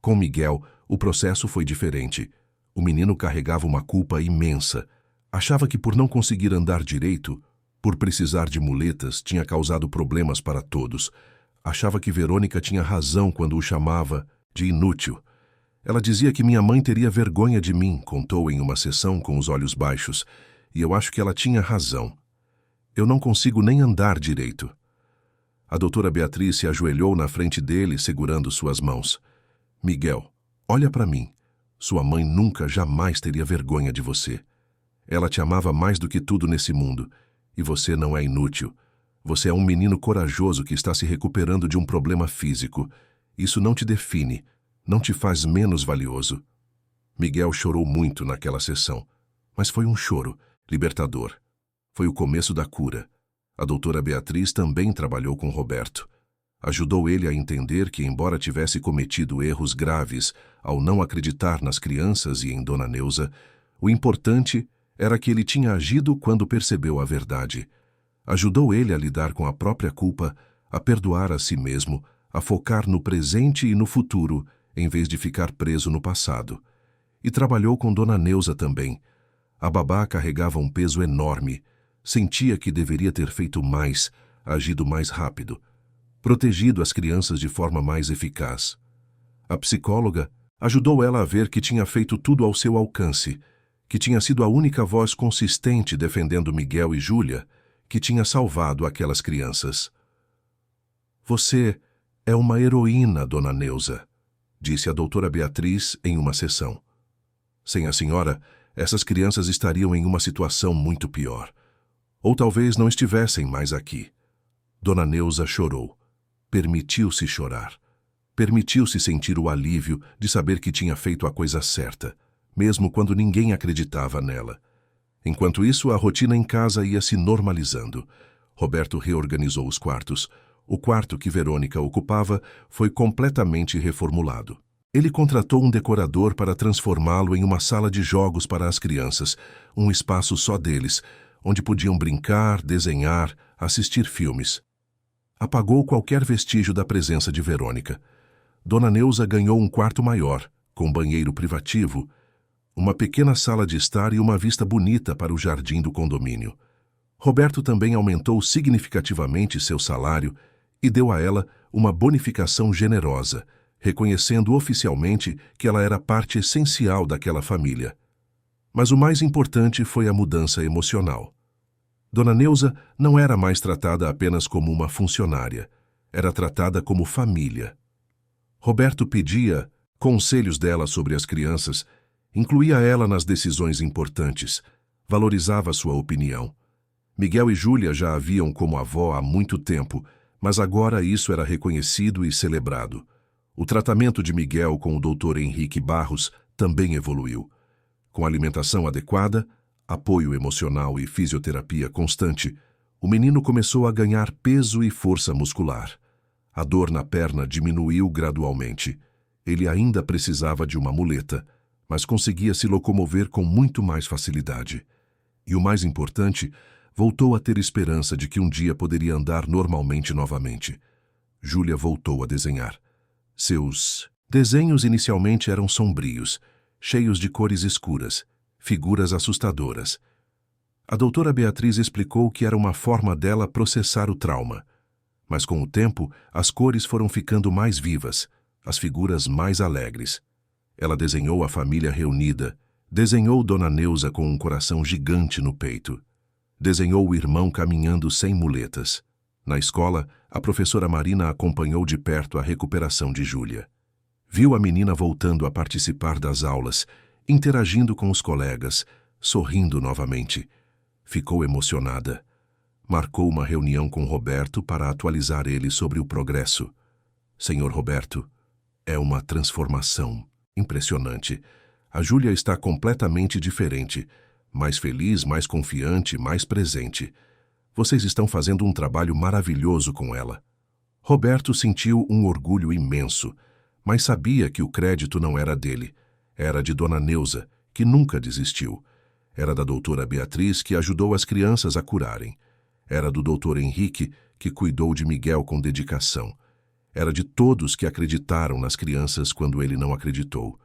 Com Miguel, o processo foi diferente. O menino carregava uma culpa imensa. Achava que por não conseguir andar direito, por precisar de muletas, tinha causado problemas para todos. Achava que Verônica tinha razão quando o chamava de inútil. Ela dizia que minha mãe teria vergonha de mim, contou em uma sessão com os olhos baixos, e eu acho que ela tinha razão. Eu não consigo nem andar direito. A doutora Beatriz se ajoelhou na frente dele, segurando suas mãos. Miguel, olha para mim. Sua mãe nunca, jamais teria vergonha de você. Ela te amava mais do que tudo nesse mundo, e você não é inútil. Você é um menino corajoso que está se recuperando de um problema físico. Isso não te define, não te faz menos valioso. Miguel chorou muito naquela sessão, mas foi um choro libertador. Foi o começo da cura. A doutora Beatriz também trabalhou com Roberto. Ajudou ele a entender que, embora tivesse cometido erros graves ao não acreditar nas crianças e em Dona Neuza, o importante era que ele tinha agido quando percebeu a verdade. Ajudou ele a lidar com a própria culpa, a perdoar a si mesmo, a focar no presente e no futuro, em vez de ficar preso no passado. E trabalhou com Dona Neuza também. A babá carregava um peso enorme. Sentia que deveria ter feito mais, agido mais rápido, protegido as crianças de forma mais eficaz. A psicóloga ajudou ela a ver que tinha feito tudo ao seu alcance, que tinha sido a única voz consistente defendendo Miguel e Júlia, que tinha salvado aquelas crianças. Você é uma heroína, Dona Neuza, disse a doutora Beatriz em uma sessão. Sem a senhora, essas crianças estariam em uma situação muito pior. Ou talvez não estivessem mais aqui. Dona Neuza chorou. Permitiu-se chorar. Permitiu-se sentir o alívio de saber que tinha feito a coisa certa, mesmo quando ninguém acreditava nela. Enquanto isso, a rotina em casa ia se normalizando. Roberto reorganizou os quartos. O quarto que Verônica ocupava foi completamente reformulado. Ele contratou um decorador para transformá-lo em uma sala de jogos para as crianças, um espaço só deles, onde podiam brincar, desenhar, assistir filmes. Apagou qualquer vestígio da presença de Verônica. Dona Neuza ganhou um quarto maior, com banheiro privativo, uma pequena sala de estar e uma vista bonita para o jardim do condomínio. Roberto também aumentou significativamente seu salário e deu a ela uma bonificação generosa, reconhecendo oficialmente que ela era parte essencial daquela família. Mas o mais importante foi a mudança emocional. Dona Neuza não era mais tratada apenas como uma funcionária, era tratada como família. Roberto pedia conselhos dela sobre as crianças, incluía ela nas decisões importantes, valorizava sua opinião. Miguel e Júlia já a viam como avó há muito tempo, mas agora isso era reconhecido e celebrado. O tratamento de Miguel com o Dr. Henrique Barros também evoluiu. Com alimentação adequada, apoio emocional e fisioterapia constante, o menino começou a ganhar peso e força muscular. A dor na perna diminuiu gradualmente. Ele ainda precisava de uma muleta, mas conseguia se locomover com muito mais facilidade. E o mais importante, voltou a ter esperança de que um dia poderia andar normalmente novamente. Júlia voltou a desenhar. Seus desenhos inicialmente eram sombrios, cheios de cores escuras, figuras assustadoras. A doutora Beatriz explicou que era uma forma dela processar o trauma. Mas com o tempo, as cores foram ficando mais vivas, as figuras mais alegres. Ela desenhou a família reunida, desenhou Dona Neuza com um coração gigante no peito. Desenhou o irmão caminhando sem muletas. Na escola, a professora Marina acompanhou de perto a recuperação de Júlia. Viu a menina voltando a participar das aulas, interagindo com os colegas, sorrindo novamente. Ficou emocionada. Marcou uma reunião com Roberto para atualizar ele sobre o progresso. Senhor Roberto, é uma transformação impressionante. A Júlia está completamente diferente, mais feliz, mais confiante, mais presente. Vocês estão fazendo um trabalho maravilhoso com ela. Roberto sentiu um orgulho imenso, mas sabia que o crédito não era dele. Era de Dona Neuza, que nunca desistiu. Era da doutora Beatriz, que ajudou as crianças a curarem. Era do doutor Henrique, que cuidou de Miguel com dedicação. Era de todos que acreditaram nas crianças quando ele não acreditou.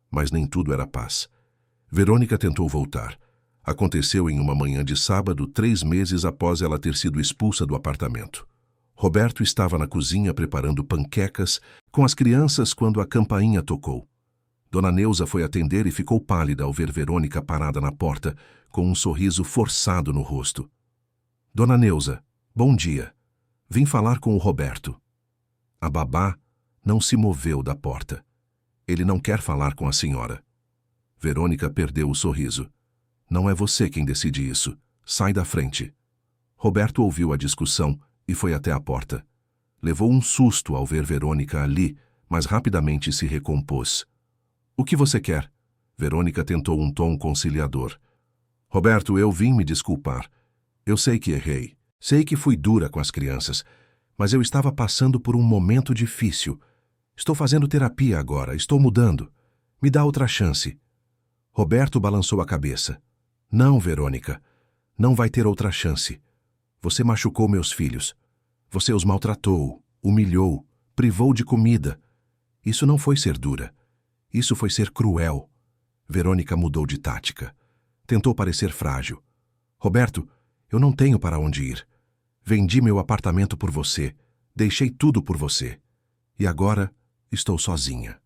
Mas nem tudo era paz. Verônica tentou voltar. Aconteceu em uma manhã de sábado, 3 meses após ela ter sido expulsa do apartamento. Roberto estava na cozinha preparando panquecas com as crianças quando a campainha tocou. Dona Neuza foi atender e ficou pálida ao ver Verônica parada na porta, com um sorriso forçado no rosto. Dona Neuza, bom dia. Vim falar com o Roberto. A babá não se moveu da porta. Ele não quer falar com a senhora. Verônica perdeu o sorriso. Não é você quem decide isso. Sai da frente. Roberto ouviu a discussão e foi até a porta. Levou um susto ao ver Verônica ali, mas rapidamente se recompôs. O que você quer? Verônica tentou um tom conciliador. Roberto, eu vim me desculpar. Eu sei que errei. Sei que fui dura com as crianças, mas eu estava passando por um momento difícil. Estou fazendo terapia agora, estou mudando. Me dá outra chance. Roberto balançou a cabeça. Não, Verônica. Não vai ter outra chance. Você machucou meus filhos. Você os maltratou, humilhou, privou de comida. Isso não foi ser dura. Isso foi ser cruel. Verônica mudou de tática. Tentou parecer frágil. Roberto, eu não tenho para onde ir. Vendi meu apartamento por você. Deixei tudo por você. E agora estou sozinha.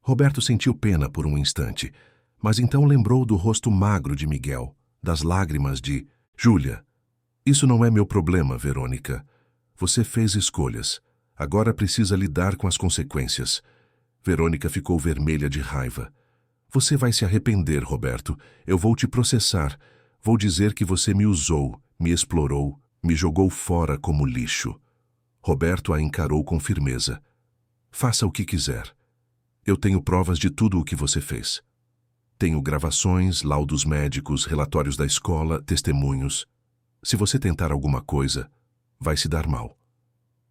Roberto sentiu pena por um instante, mas então lembrou do rosto magro de Miguel, das lágrimas de Júlia. Isso não é meu problema, Verônica. Você fez escolhas. Agora precisa lidar com as consequências. Verônica ficou vermelha de raiva. Você vai se arrepender, Roberto. Eu vou te processar. Vou dizer que você me usou, me explorou, me jogou fora como lixo. Roberto a encarou com firmeza. Faça o que quiser. Eu tenho provas de tudo o que você fez. Tenho gravações, laudos médicos, relatórios da escola, testemunhos. Se você tentar alguma coisa, vai se dar mal.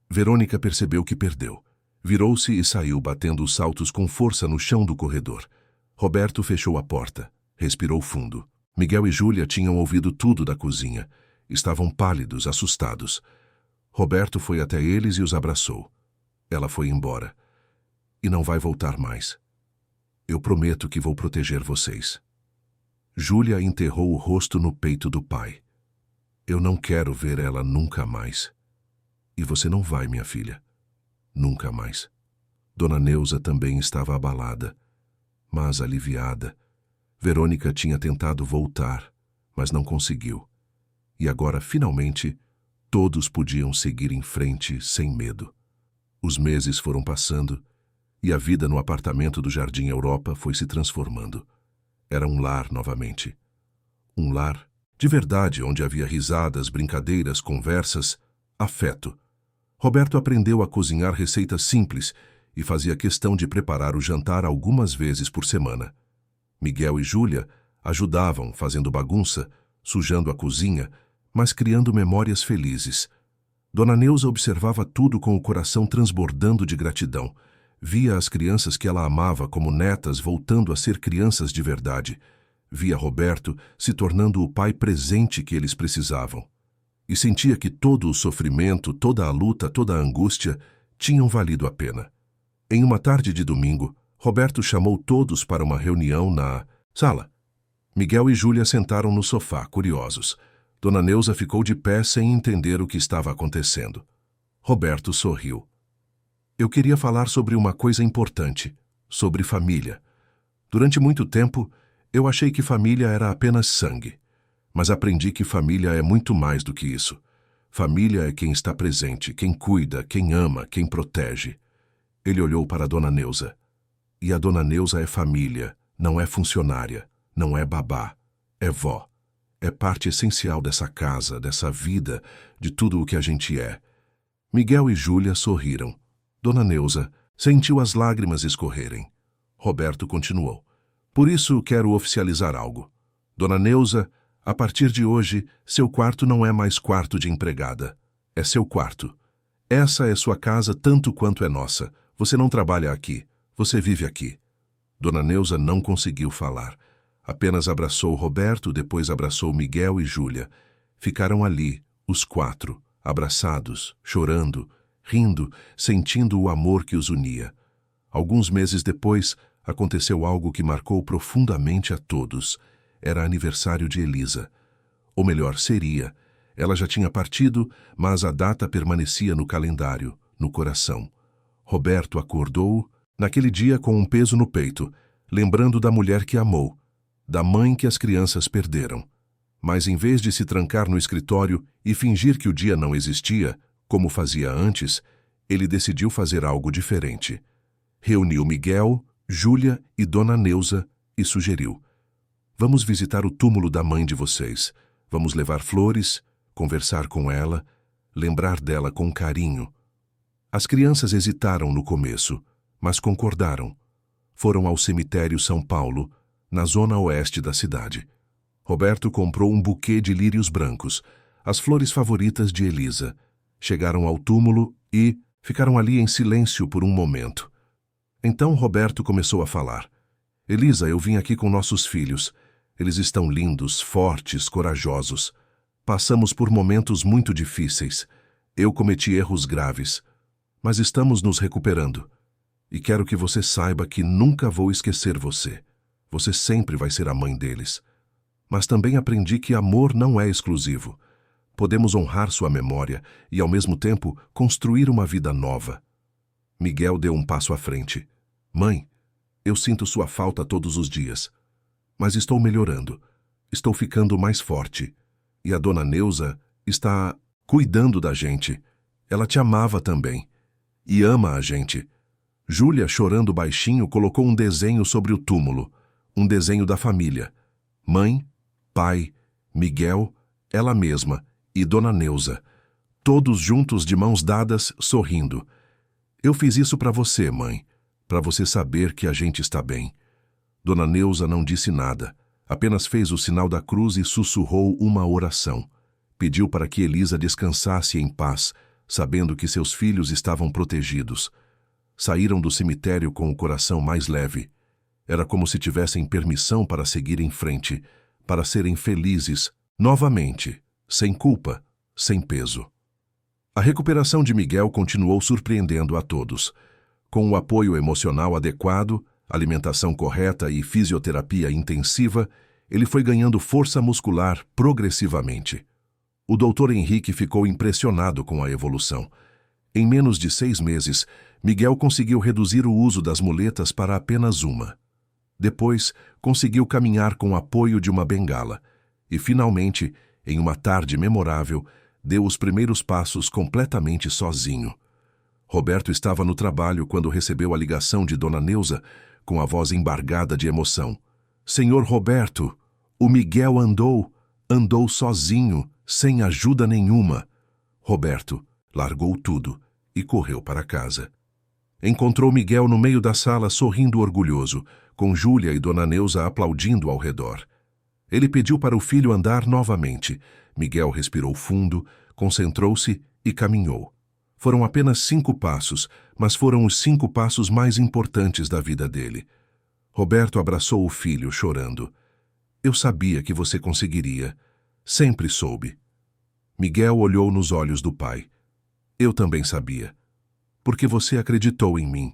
Verônica percebeu que perdeu. Virou-se e saiu batendo os saltos com força no chão do corredor. Roberto fechou a porta. Respirou fundo. Miguel e Júlia tinham ouvido tudo da cozinha. Estavam pálidos, assustados. Roberto foi até eles e os abraçou. Ela foi embora. E não vai voltar mais. Eu prometo que vou proteger vocês. Júlia enterrou o rosto no peito do pai. Eu não quero ver ela nunca mais. E você não vai, minha filha. Nunca mais. Dona Neuza também estava abalada, mas aliviada. Verônica tinha tentado voltar, mas não conseguiu. E agora, finalmente, todos podiam seguir em frente sem medo. Os meses foram passando e a vida no apartamento do Jardim Europa foi se transformando. Era um lar novamente. Um lar de verdade, onde havia risadas, brincadeiras, conversas, afeto. Roberto aprendeu a cozinhar receitas simples e fazia questão de preparar o jantar algumas vezes por semana. Miguel e Júlia ajudavam, fazendo bagunça, sujando a cozinha, mas criando memórias felizes. Dona Neuza observava tudo com o coração transbordando de gratidão. Via as crianças que ela amava como netas voltando a ser crianças de verdade. Via Roberto se tornando o pai presente que eles precisavam. E sentia que todo o sofrimento, toda a luta, toda a angústia tinham valido a pena. Em uma tarde de domingo, Roberto chamou todos para uma reunião na sala. Miguel e Júlia sentaram no sofá, curiosos. Dona Neuza ficou de pé sem entender o que estava acontecendo. Roberto sorriu. Eu queria falar sobre uma coisa importante, sobre família. Durante muito tempo, eu achei que família era apenas sangue. Mas aprendi que família é muito mais do que isso. Família é quem está presente, quem cuida, quem ama, quem protege. Ele olhou para a Dona Neuza. E a Dona Neuza é família, não é funcionária, não é babá, é vó. É parte essencial dessa casa, dessa vida, de tudo o que a gente é. Miguel e Júlia sorriram. Dona Neuza sentiu as lágrimas escorrerem. Roberto continuou. Por isso quero oficializar algo. Dona Neuza, a partir de hoje, seu quarto não é mais quarto de empregada. É seu quarto. Essa é sua casa tanto quanto é nossa. Você não trabalha aqui. Você vive aqui. Dona Neuza não conseguiu falar. Apenas abraçou Roberto, depois abraçou Miguel e Júlia. Ficaram ali, os 4, abraçados, chorando, rindo, sentindo o amor que os unia. Alguns meses depois, aconteceu algo que marcou profundamente a todos. era aniversário de Elisa. Ou melhor, seria. Ela já tinha partido, mas a data permanecia no calendário, no coração. Roberto acordou, naquele dia com um peso no peito, lembrando da mulher que amou, da mãe que as crianças perderam. Mas em vez de se trancar no escritório e fingir que o dia não existia, como fazia antes, ele decidiu fazer algo diferente. Reuniu Miguel, Júlia e Dona Neuza e sugeriu: "Vamos visitar o túmulo da mãe de vocês. Vamos levar flores, conversar com ela, lembrar dela com carinho." As crianças hesitaram no começo, mas concordaram. Foram ao cemitério São Paulo, na zona oeste da cidade. Roberto comprou um buquê de lírios brancos, as flores favoritas de Elisa. Chegaram ao túmulo e ficaram ali em silêncio por um momento. Então Roberto começou a falar. "Elisa, eu vim aqui com nossos filhos. Eles estão lindos, fortes, corajosos. Passamos por momentos muito difíceis. Eu cometi erros graves. Mas estamos nos recuperando. E quero que você saiba que nunca vou esquecer você. Você sempre vai ser a mãe deles. Mas também aprendi que amor não é exclusivo. Podemos honrar sua memória e, ao mesmo tempo, construir uma vida nova." Miguel deu um passo à frente. "Mãe, eu sinto sua falta todos os dias. Mas estou melhorando. Estou ficando mais forte. E a Dona Neuza está cuidando da gente. Ela te amava também. E ama a gente." Júlia, chorando baixinho, colocou um desenho sobre o túmulo. Um desenho da família. Mãe, pai, Miguel, ela mesma e Dona Neuza. Todos juntos de mãos dadas, sorrindo. "Eu fiz isso para você, mãe. Para você saber que a gente está bem." Dona Neuza não disse nada. Apenas fez o sinal da cruz e sussurrou uma oração. Pediu para que Elisa descansasse em paz, sabendo que seus filhos estavam protegidos. Saíram do cemitério com o coração mais leve. Era como se tivessem permissão para seguir em frente, para serem felizes, novamente, sem culpa, sem peso. A recuperação de Miguel continuou surpreendendo a todos. Com o apoio emocional adequado, alimentação correta e fisioterapia intensiva, ele foi ganhando força muscular progressivamente. O Dr. Henrique ficou impressionado com a evolução. Em menos de 6 meses, Miguel conseguiu reduzir o uso das muletas para apenas uma. Depois, conseguiu caminhar com o apoio de uma bengala. E, finalmente, em uma tarde memorável, deu os primeiros passos completamente sozinho. Roberto estava no trabalho quando recebeu a ligação de Dona Neuza, com a voz embargada de emoção. "Senhor Roberto, o Miguel andou sozinho, sem ajuda nenhuma." Roberto largou tudo e correu para casa. Encontrou Miguel no meio da sala sorrindo orgulhoso, com Júlia e Dona Neuza aplaudindo ao redor. Ele pediu para o filho andar novamente. Miguel respirou fundo, concentrou-se e caminhou. Foram apenas 5 passos, mas foram os 5 passos mais importantes da vida dele. Roberto abraçou o filho, chorando. "Eu sabia que você conseguiria. Sempre soube." Miguel olhou nos olhos do pai. "Eu também sabia. Porque você acreditou em mim."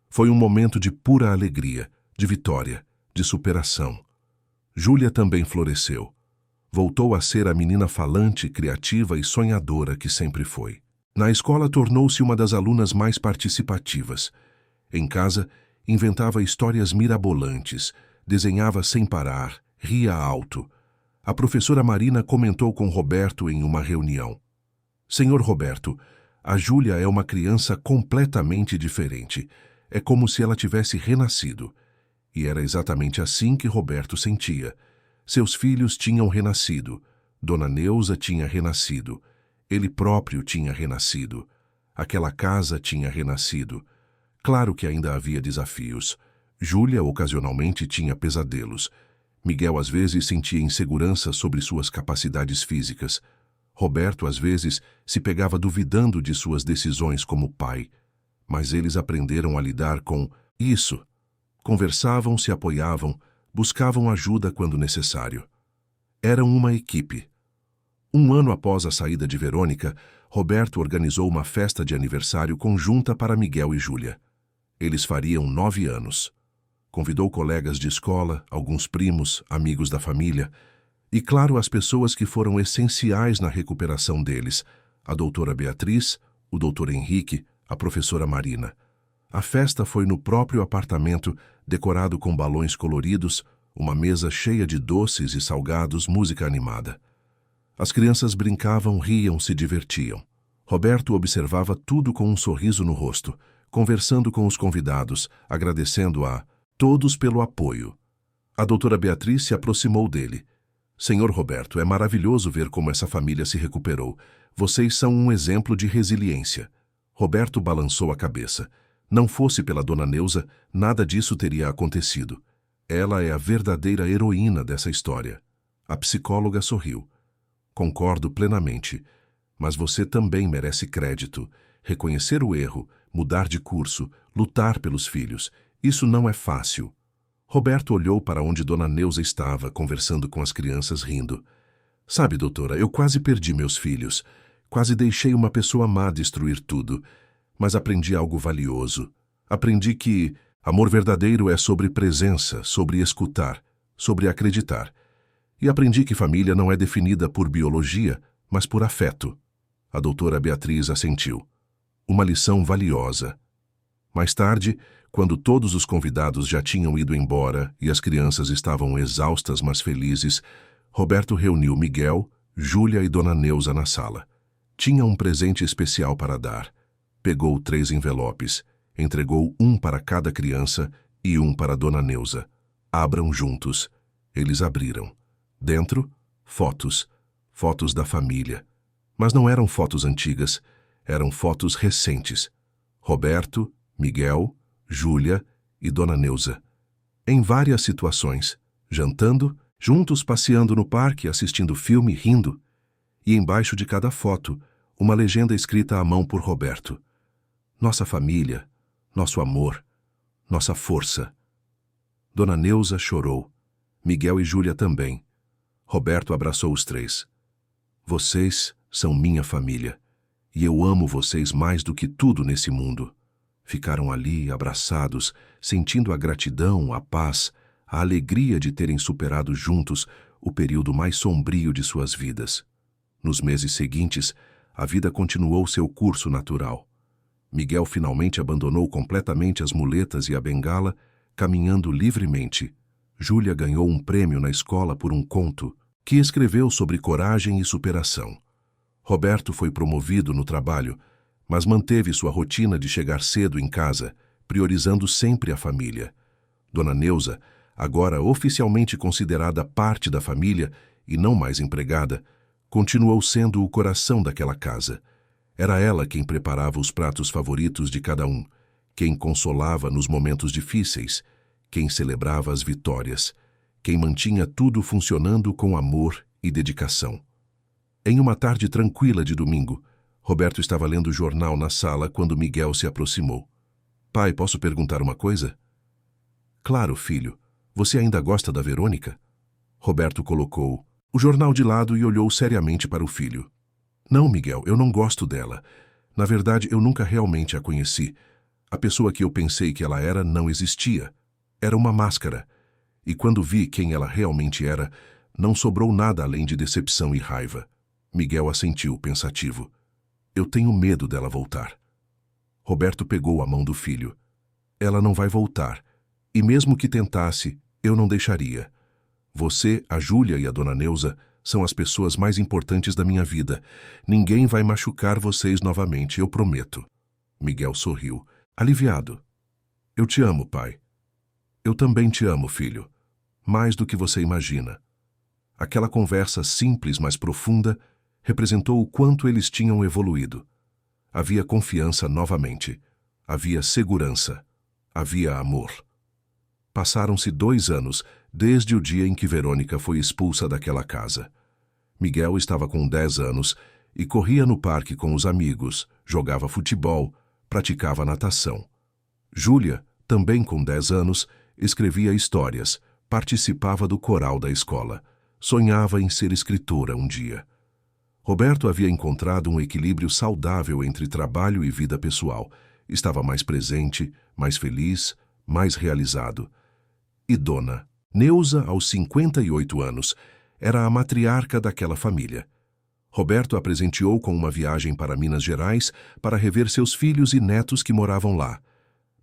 Foi um momento de pura alegria, de vitória, de superação. Júlia também floresceu. Voltou a ser a menina falante, criativa e sonhadora que sempre foi. Na escola tornou-se uma das alunas mais participativas. Em casa, inventava histórias mirabolantes, desenhava sem parar, ria alto. A professora Marina comentou com Roberto em uma reunião. "Senhor Roberto, a Júlia é uma criança completamente diferente. É como se ela tivesse renascido." E era exatamente assim que Roberto sentia. Seus filhos tinham renascido. Dona Neuza tinha renascido. Ele próprio tinha renascido. Aquela casa tinha renascido. Claro que ainda havia desafios. Júlia ocasionalmente tinha pesadelos. Miguel às vezes sentia insegurança sobre suas capacidades físicas. Roberto às vezes se pegava duvidando de suas decisões como pai. Mas eles aprenderam a lidar com isso. Conversavam, se apoiavam, buscavam ajuda quando necessário. Eram uma equipe. 1 ano após a saída de Verônica, Roberto organizou uma festa de aniversário conjunta para Miguel e Júlia. Eles fariam 9 anos. Convidou colegas de escola, alguns primos, amigos da família e, claro, as pessoas que foram essenciais na recuperação deles, a doutora Beatriz, o doutor Henrique, a professora Marina. A festa foi no próprio apartamento, decorado com balões coloridos, uma mesa cheia de doces e salgados, música animada. As crianças brincavam, riam, se divertiam. Roberto observava tudo com um sorriso no rosto, conversando com os convidados, agradecendo a todos pelo apoio. A doutora Beatriz se aproximou dele. Senhor Roberto, é maravilhoso ver como essa família se recuperou. Vocês são um exemplo de resiliência. Roberto balançou a cabeça. Não fosse pela dona Neuza, nada disso teria acontecido. Ela é a verdadeira heroína dessa história. A psicóloga sorriu. Concordo plenamente, mas você também merece crédito. Reconhecer o erro, mudar de curso, lutar pelos filhos. Isso não é fácil. Roberto olhou para onde dona Neuza estava, conversando com as crianças, rindo. Sabe, doutora, eu quase perdi meus filhos. Quase deixei uma pessoa má destruir tudo. Mas aprendi algo valioso. Aprendi que amor verdadeiro é sobre presença, sobre escutar, sobre acreditar. E aprendi que família não é definida por biologia, mas por afeto. A doutora Beatriz assentiu. Uma lição valiosa. Mais tarde, quando todos os convidados já tinham ido embora e as crianças estavam exaustas, mas felizes, Roberto reuniu Miguel, Júlia e dona Neuza na sala. Tinha um presente especial para dar. Pegou 3 envelopes, entregou um para cada criança e um para dona Neuza. Abram juntos. Eles abriram. Dentro, fotos. Fotos da família. Mas não eram fotos antigas, eram fotos recentes. Roberto, Miguel, Júlia e dona Neuza. Em várias situações. Jantando, juntos passeando no parque, assistindo filme, rindo. E embaixo de cada foto, uma legenda escrita à mão por Roberto. Nossa família, nosso amor, nossa força. Dona Neuza chorou. Miguel e Júlia também. Roberto abraçou os 3. Vocês são minha família, e eu amo vocês mais do que tudo nesse mundo. Ficaram ali, abraçados, sentindo a gratidão, a paz, a alegria de terem superado juntos o período mais sombrio de suas vidas. Nos meses seguintes, a vida continuou seu curso natural. Miguel finalmente abandonou completamente as muletas e a bengala, caminhando livremente. Júlia ganhou um prêmio na escola por um conto que escreveu sobre coragem e superação. Roberto foi promovido no trabalho, mas manteve sua rotina de chegar cedo em casa, priorizando sempre a família. Dona Neuza, agora oficialmente considerada parte da família e não mais empregada, continuou sendo o coração daquela casa. Era ela quem preparava os pratos favoritos de cada um, quem consolava nos momentos difíceis, quem celebrava as vitórias, quem mantinha tudo funcionando com amor e dedicação. Em uma tarde tranquila de domingo, Roberto estava lendo o jornal na sala quando Miguel se aproximou. Pai, posso perguntar uma coisa? Claro, filho. Você ainda gosta da Verônica? Roberto colocou o jornal de lado e olhou seriamente para o filho. Não, Miguel, eu não gosto dela. Na verdade, eu nunca realmente a conheci. A pessoa que eu pensei que ela era não existia. Era uma máscara. E quando vi quem ela realmente era, não sobrou nada além de decepção e raiva. Miguel assentiu, pensativo. Eu tenho medo dela voltar. Roberto pegou a mão do filho. Ela não vai voltar. E mesmo que tentasse, eu não deixaria. Você, a Júlia e a dona Neuza são as pessoas mais importantes da minha vida. Ninguém vai machucar vocês novamente, eu prometo. Miguel sorriu, aliviado. Eu te amo, pai. Eu também te amo, filho. Mais do que você imagina. Aquela conversa simples, mas profunda, representou o quanto eles tinham evoluído. Havia confiança novamente. Havia segurança. Havia amor. Passaram-se 2 anos desde o dia em que Verônica foi expulsa daquela casa. Miguel estava com 10 anos e corria no parque com os amigos, jogava futebol, praticava natação. Júlia, também com 10 anos, escrevia histórias, participava do coral da escola, sonhava em ser escritora um dia. Roberto havia encontrado um equilíbrio saudável entre trabalho e vida pessoal. Estava mais presente, mais feliz, mais realizado. E Dona Neuza, aos 58 anos, era a matriarca daquela família. Roberto a presenteou com uma viagem para Minas Gerais para rever seus filhos e netos que moravam lá.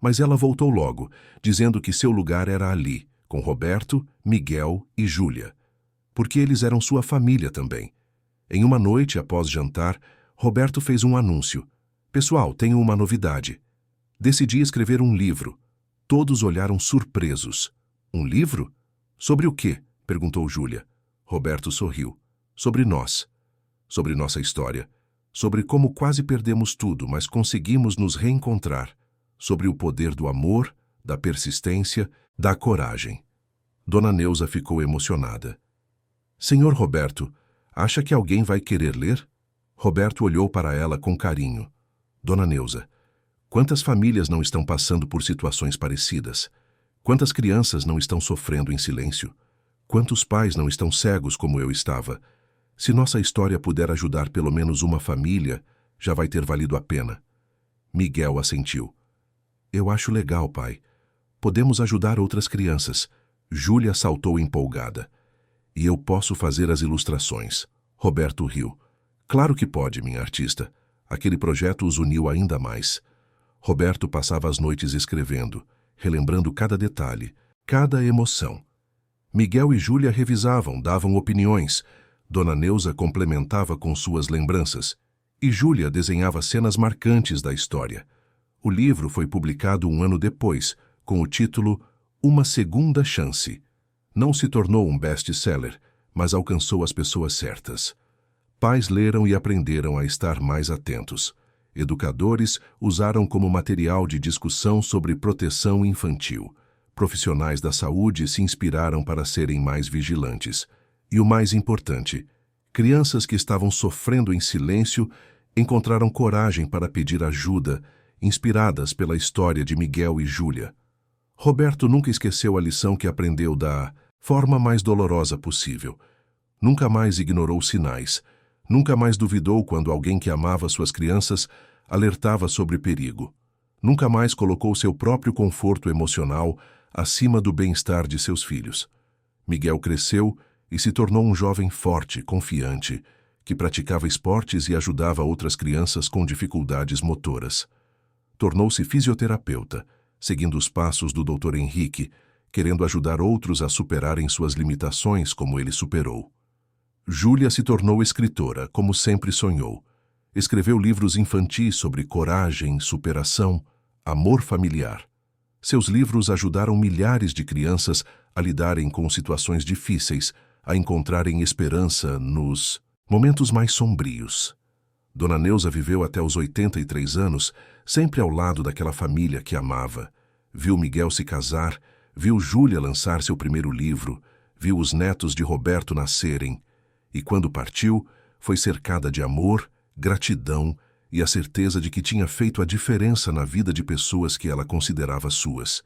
Mas ela voltou logo, dizendo que seu lugar era ali, com Roberto, Miguel e Júlia, porque eles eram sua família também. Em uma noite, após jantar, Roberto fez um anúncio. Pessoal, tenho uma novidade. Decidi escrever um livro. Todos olharam surpresos. Um livro? Sobre o quê? Perguntou Júlia. Roberto sorriu. Sobre nós. Sobre nossa história. Sobre como quase perdemos tudo, mas conseguimos nos reencontrar. Sobre o poder do amor, da persistência, da coragem. Dona Neuza ficou emocionada. Senhor Roberto, acha que alguém vai querer ler? Roberto olhou para ela com carinho. Dona Neuza, quantas famílias não estão passando por situações parecidas? Quantas crianças não estão sofrendo em silêncio? Quantos pais não estão cegos como eu estava? Se nossa história puder ajudar pelo menos uma família, já vai ter valido a pena. Miguel assentiu. Eu acho legal, pai. Podemos ajudar outras crianças. Júlia saltou empolgada. E eu posso fazer as ilustrações. Roberto riu. Claro que pode, minha artista. Aquele projeto os uniu ainda mais. Roberto passava as noites escrevendo, relembrando cada detalhe, cada emoção. Miguel e Júlia revisavam, davam opiniões. Dona Neuza complementava com suas lembranças. E Júlia desenhava cenas marcantes da história. O livro foi publicado um ano depois, com o título Uma Segunda Chance. Não se tornou um best-seller, mas alcançou as pessoas certas. Pais leram e aprenderam a estar mais atentos. Educadores usaram como material de discussão sobre proteção infantil. Profissionais da saúde se inspiraram para serem mais vigilantes. E o mais importante, crianças que estavam sofrendo em silêncio encontraram coragem para pedir ajuda, inspiradas pela história de Miguel e Júlia. Roberto nunca esqueceu a lição que aprendeu da forma mais dolorosa possível. Nunca mais ignorou sinais. Nunca mais duvidou quando alguém que amava suas crianças alertava sobre perigo. Nunca mais colocou seu próprio conforto emocional acima do bem-estar de seus filhos. Miguel cresceu e se tornou um jovem forte, confiante, que praticava esportes e ajudava outras crianças com dificuldades motoras. Tornou-se fisioterapeuta, seguindo os passos do Dr. Henrique, querendo ajudar outros a superarem suas limitações como ele superou. Júlia se tornou escritora, como sempre sonhou. Escreveu livros infantis sobre coragem, superação, amor familiar. Seus livros ajudaram milhares de crianças a lidarem com situações difíceis, a encontrarem esperança nos momentos mais sombrios. Dona Neuza viveu até os 83 anos, sempre ao lado daquela família que amava. Viu Miguel se casar, viu Júlia lançar seu primeiro livro, viu os netos de Roberto nascerem. E quando partiu, foi cercada de amor, gratidão e a certeza de que tinha feito a diferença na vida de pessoas que ela considerava suas.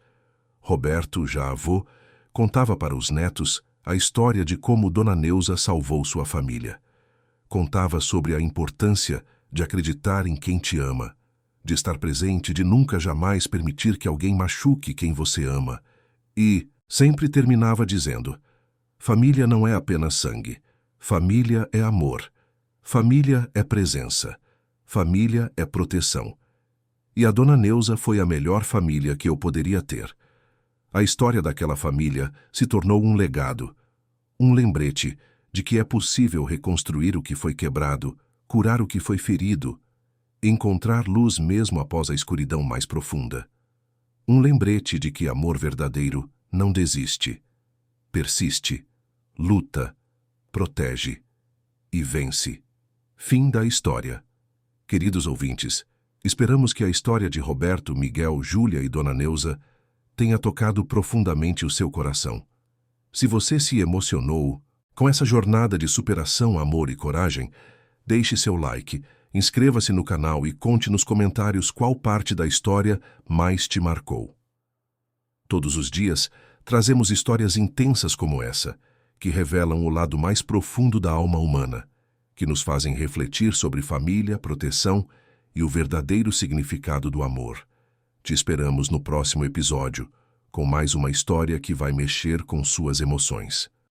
Roberto, já avô, contava para os netos a história de como Dona Neuza salvou sua família. Contava sobre a importância de acreditar em quem te ama, de estar presente, de nunca jamais permitir que alguém machuque quem você ama. E sempre terminava dizendo: família não é apenas sangue. Família é amor. Família é presença. Família é proteção. E a Dona Neuza foi a melhor família que eu poderia ter. A história daquela família se tornou um legado, um lembrete de que é possível reconstruir o que foi quebrado, curar o que foi ferido, encontrar luz mesmo após a escuridão mais profunda. Um lembrete de que amor verdadeiro não desiste, persiste, luta, protege e vence. Fim da história. Queridos ouvintes, esperamos que a história de Roberto, Miguel, Júlia e Dona Neuza tenha tocado profundamente o seu coração. Se você se emocionou com essa jornada de superação, amor e coragem, deixe seu like, inscreva-se no canal e conte nos comentários qual parte da história mais te marcou. Todos os dias, trazemos histórias intensas como essa, que revelam o lado mais profundo da alma humana, que nos fazem refletir sobre família, proteção e o verdadeiro significado do amor. Te esperamos no próximo episódio, com mais uma história que vai mexer com suas emoções.